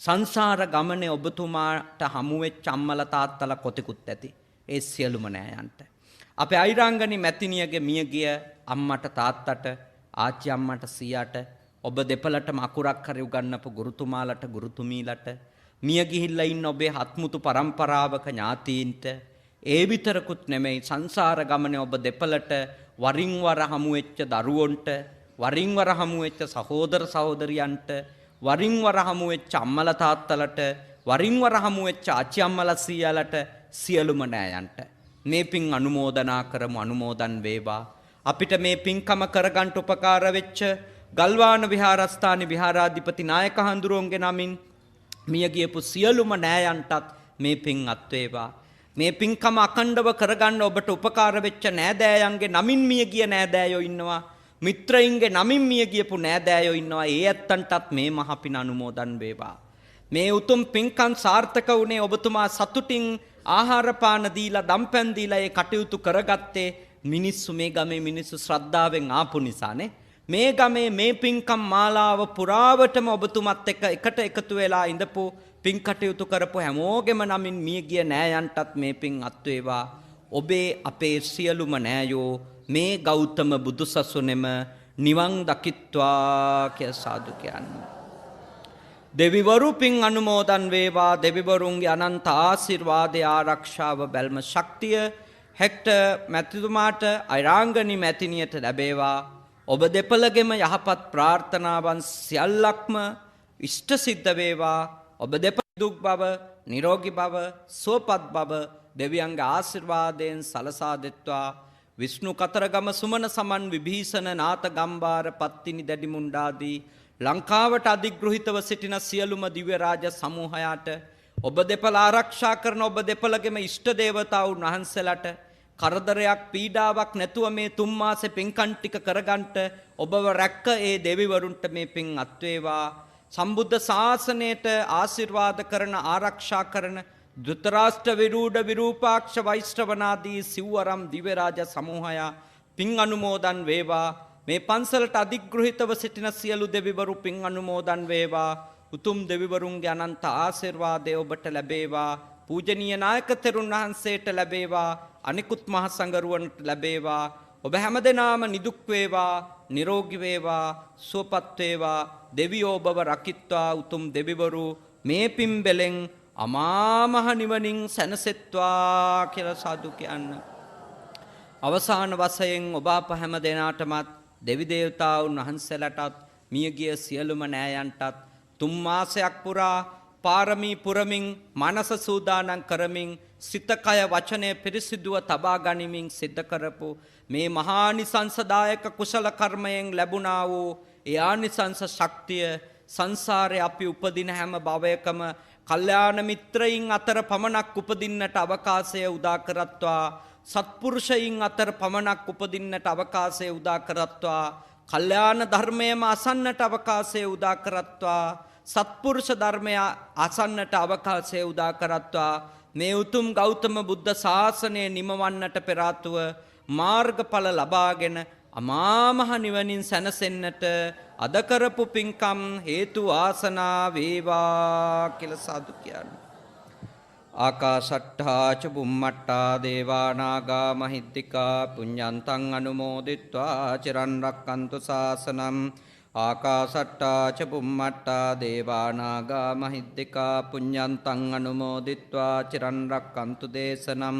සංසාර ගමනේ ඔබතුමාට හමු වෙච්ච අම්මලා තාත්තලා කොතෙකුත් ඇති ඒ සියලුම නෑයන්ට අපේ අයිරාංගනි මැතිණියගේ මිය ගිය අම්මට තාත්තට ආච්චි අම්මට සීයාට ඔබ දෙපළටම අකුරක් හරි උගන්වපු ගුරුතුමාලට ගුරුතුමීලට මිය ගිහිල්ලා ඉන්න ඔබේ හත්මුතු පරම්පරාවක ඥාතීන්ට ඒ විතරකුත් නෙමෙයි සංසාර ගමනේ ඔබ දෙපළට වරින් වර හමු වෙච්ච දරුවොන්ට වරින් වර හමු වෙච්ච සහෝදර සහෝදරියන්ට වරින් වර හමු වෙච්ච අම්මලා තාත්තලට වරින් වර හමු වෙච්ච ආච්චි අම්මලා සීයාලට සියලුම නෑයන්ට මේ පින් අනුමෝදනා කරමු. අනුමෝදන් වේවා. අපිට මේ පින්කම කරගන්න උපකාර වෙච්ච ගල්වාන විහාරස්ථානයේ විහාරාධිපති නායක හඳුරුවන්ගේ නමින් මිය ගියපු සියලුම නෑයන්ටත් මේ පින් අත් වේවා. මේ පින්කම අඛණ්ඩව කරගන්න ඔබට උපකාර වෙච්ච නෑදෑයන්ගේ නමින් මිය ගිය නෑදෑයෝ ඉන්නවා. මිත්‍රයින්ගේ නමින් මිය ගියපු නෑදෑයෝ ඉන්නවා. ඒ ඇත්තන්ටත් මේ මහ පින් අනුමෝදන් වේවා. මේ උතුම් පින්කම් සාර්ථක වුණේ ඔබතුමා සතුටින් ආහාර පාන දීලා දම්පැන් දීලා ඒ කටයුතු කරගත්තේ මිනිස්සු මේ ගමේ මිනිස්සු ශ්‍රද්ධාවෙන් ආපු නිසානේ. මේ ගමේ මේ පින්කම් මාලාව පුරාවටම ඔබතුමත් එකට එකතු වෙලා ඉඳපු පින් කටයුතු කරපු හැමෝගෙම නමින් මිය ගිය නෑයන්ටත් මේ පින් අත් වේවා. ඔබේ අපේ සියලුම නෑයෝ මේ ගෞතම බුදුසසුනේම නිවන් දකිත්වා කියලා සාදු කියන්නේ. දෙවිවරු පින් අනුමෝදන් වේවා. දෙවිවරුන්ගේ අනන්ත ආශිර්වාදය ආරක්ෂාව බැල්ම ශක්තිය හෙක්ටර් මැතිතුමාට අයිරාංගනි මැතිනියට ලැබේවා. ඔබ දෙපළගෙම යහපත් ප්‍රාර්ථනාවන් සියල්ලක්ම ඉෂ්ට සිද්ධ වේවා. ඔබ දෙපළ දුක් බව, නිරෝගී බව, සුවපත් බව දෙවියන්ගේ ආශිර්වාදයෙන් සලසා දෙත්වා. විෂ්ණු කතරගම සුමන සමන් විභීෂණ නාත ගම්බාර පත්තිනි දැඩිමුණ්ඩාදී ලංකාවට අධිග්‍රහිතව සිටින සියලුම දිව්‍ය රාජ සමූහයාට ඔබ දෙපළ ආරක්ෂා කරන ඔබ දෙපළගෙම ඉෂ්ට දේවතාවුන් වහන්සේලාට කරදරයක් පීඩාවක් නැතුව මේ තුන් මාසේ පින්කම් ටික කරගන්නට ඔබව රැක්ක ඒ දෙවිවරුන්ට මේ පින් අත් වේවා. සම්බුද්ධ ශාසනයට ආශිර්වාද කරන ආරක්ෂා කරන ධෘතරාෂ්ට්‍ර විරූඪ විරූපාක්ෂ වෛශ්‍රවනාදී සිව්වරම් දිව්‍ය රාජ සමූහයා පින් අනුමෝදන් වේවා. මේ පන්සලට අධිග්‍රහිතව සිටින සියලු දෙවිවරු පින් අනුමෝදන් වේවා. උතුම් දෙවිවරුන්ගේ අනන්ත ආශිර්වාදය ඔබට ලැබේවා. පූජනීය නායක තෙරුන් වහන්සේට ලැබේවා. අනිකුත් මහ සංඝරුවන්ට ලැබේවා. ඔබ හැමදෙනාම නිදුක් වේවා, නිරෝගී වේවා, සුවපත් වේවා. දෙවියෝ ඔබව රකිත්වා. උතුම් දෙවිවරු මේ පින් බෙලෙන් අමා මහ නිවනින් සැනසෙත්වා කියලා සාදු කියන්න. අවසාන වශයෙන් ඔබ අප හැම දෙනාටමත් දෙවි දේවතාවුන් වහන්සේලාටත් මියගිය සියලුම නෑයන්ටත් තුන් මාසයක් පුරා පාරමී පුරමින් මනස සූදානම් කරමින් සිත කය වචනය පිරිසිදුව තබා ගනිමින් සිද්ධ කරපු මේ මහානිසංසදායක කුසල කර්මයෙන් ලැබුණා වූ ඒ ආනිසංස ශක්තිය සංසාරේ අපි උපදින හැම භවයකම කල්යාණ මිත්‍රයින් අතර පමණක් උපදින්නට අවකාශය උදා කරත්වා. සත්පුරුෂයින් අතර පමණක් උපදින්නට අවකාශය උදා කරත්වා. කල්යාණ ධර්මයම අසන්නට අවකාශය උදා කරත්වා. සත්පුරුෂ ධර්මය අසන්නට අවකාශය උදා කරත්වා. මේ උතුම් ගෞතම බුද්ධ ශාසනය නිමවන්නට පෙර ආතුව මාර්ගඵල ලබාගෙන අමා මහ නිවනින් සැනසෙන්නට අද කරපු පින්කම් හේතු ආසනා වේවා කියලා සාදු කියන්නේ. ආකාශට්ඨා ච බුම්මට්ඨා දේවා නාග මහිද්దికා පුඤ්ඤන්තං අනුමෝදිත්වා චිරන් රක්칸තු ශාසනං. ආකාශට්ඨා ච බුම්මට්ඨා දේවා නාග මහිද්దికා පුඤ්ඤන්තං අනුමෝදිත්වා චිරන් රක්칸තු දේශනං.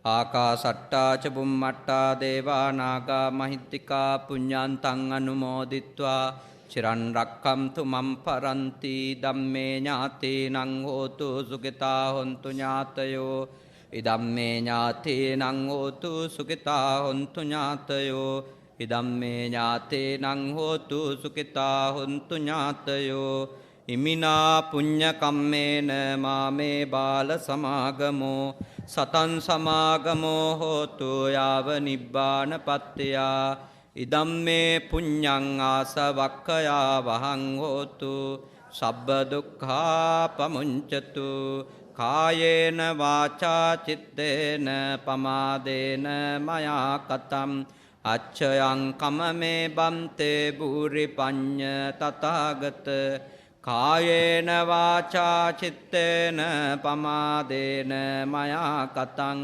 ආකාශට්ඨා ච බුම්මට්ඨා දේවා නාග මහිද්దికා පුඤ්ඤන්තං අනුමෝදිත්වා චිරන් රක්ඛන්තු මම් පරන්ති. ධම්මේ ඥාතේනං හෝතු සුඛිතා හොන්තු ඥාතයෝ. ඉදම්මේ ඥාතේනං හෝතු සුඛිතා හොන්තු ඥාතයෝ. ඉදම්මේ ඥාතේනං හෝතු සුඛිතා හොන්තු ඥාතයෝ. ඉමිනා පුඤ්ඤ කම්මේන මාමේ බාල සමාගමෝ සතං සමාගමෝ හෝතු යාව නිබ්බාන පත්ත්‍යා. ඉදම්මේ පුඤ්ඤං ආසවක්ඛයා වහං හෝතු සබ්බ දුක්ඛා පමුඤ්චතු. කායේන වාචා චිත්තේන පමාදේන මයා කතම් අච්ඡයං කමමේ බන්තේ භූරි පඤ්ඤ තථාගත. කායේන වාචා චිත්තේන පමාදේන මයා කතං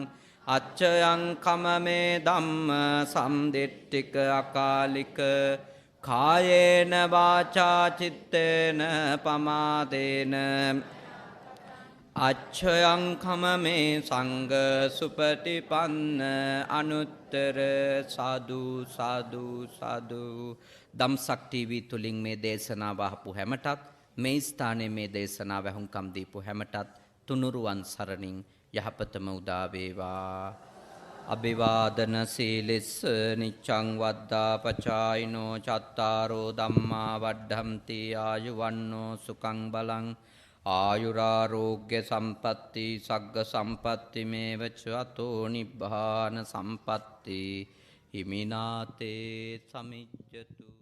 අච්ඡයං කමමේ ධම්ම සම්දිට්ඨික අකාලික. කායේන වාචා චිත්තේන පමාදේන අච්ඡයං කමමේ සංඝ සුපටිපන්න අනුත්තර. සාදු සාදු සාදු. දම්සක් ටීවී තුලින් මේ දේශනාව අහපු හැමටත් මේ ස්ථානයේ මේ දේශනාව වහුම්කම් දීපු හැමටත් තුනුරුවන් සරණින් යහපතම උදා වේවා. අභිවාදන සීලෙස්ස නිච්ඡං වද්දා පචායිනෝ චත්තාරෝ ධම්මා වඩ්ඩම්ති ආයුවන්නෝ සුඛං බලං ආයුරාෝග්‍ය සම්පatti සග්ග සම්පatti මේවච අතෝ නිබ්බාන සම්පatti හිමිනාතේ සමිජ්ජතු.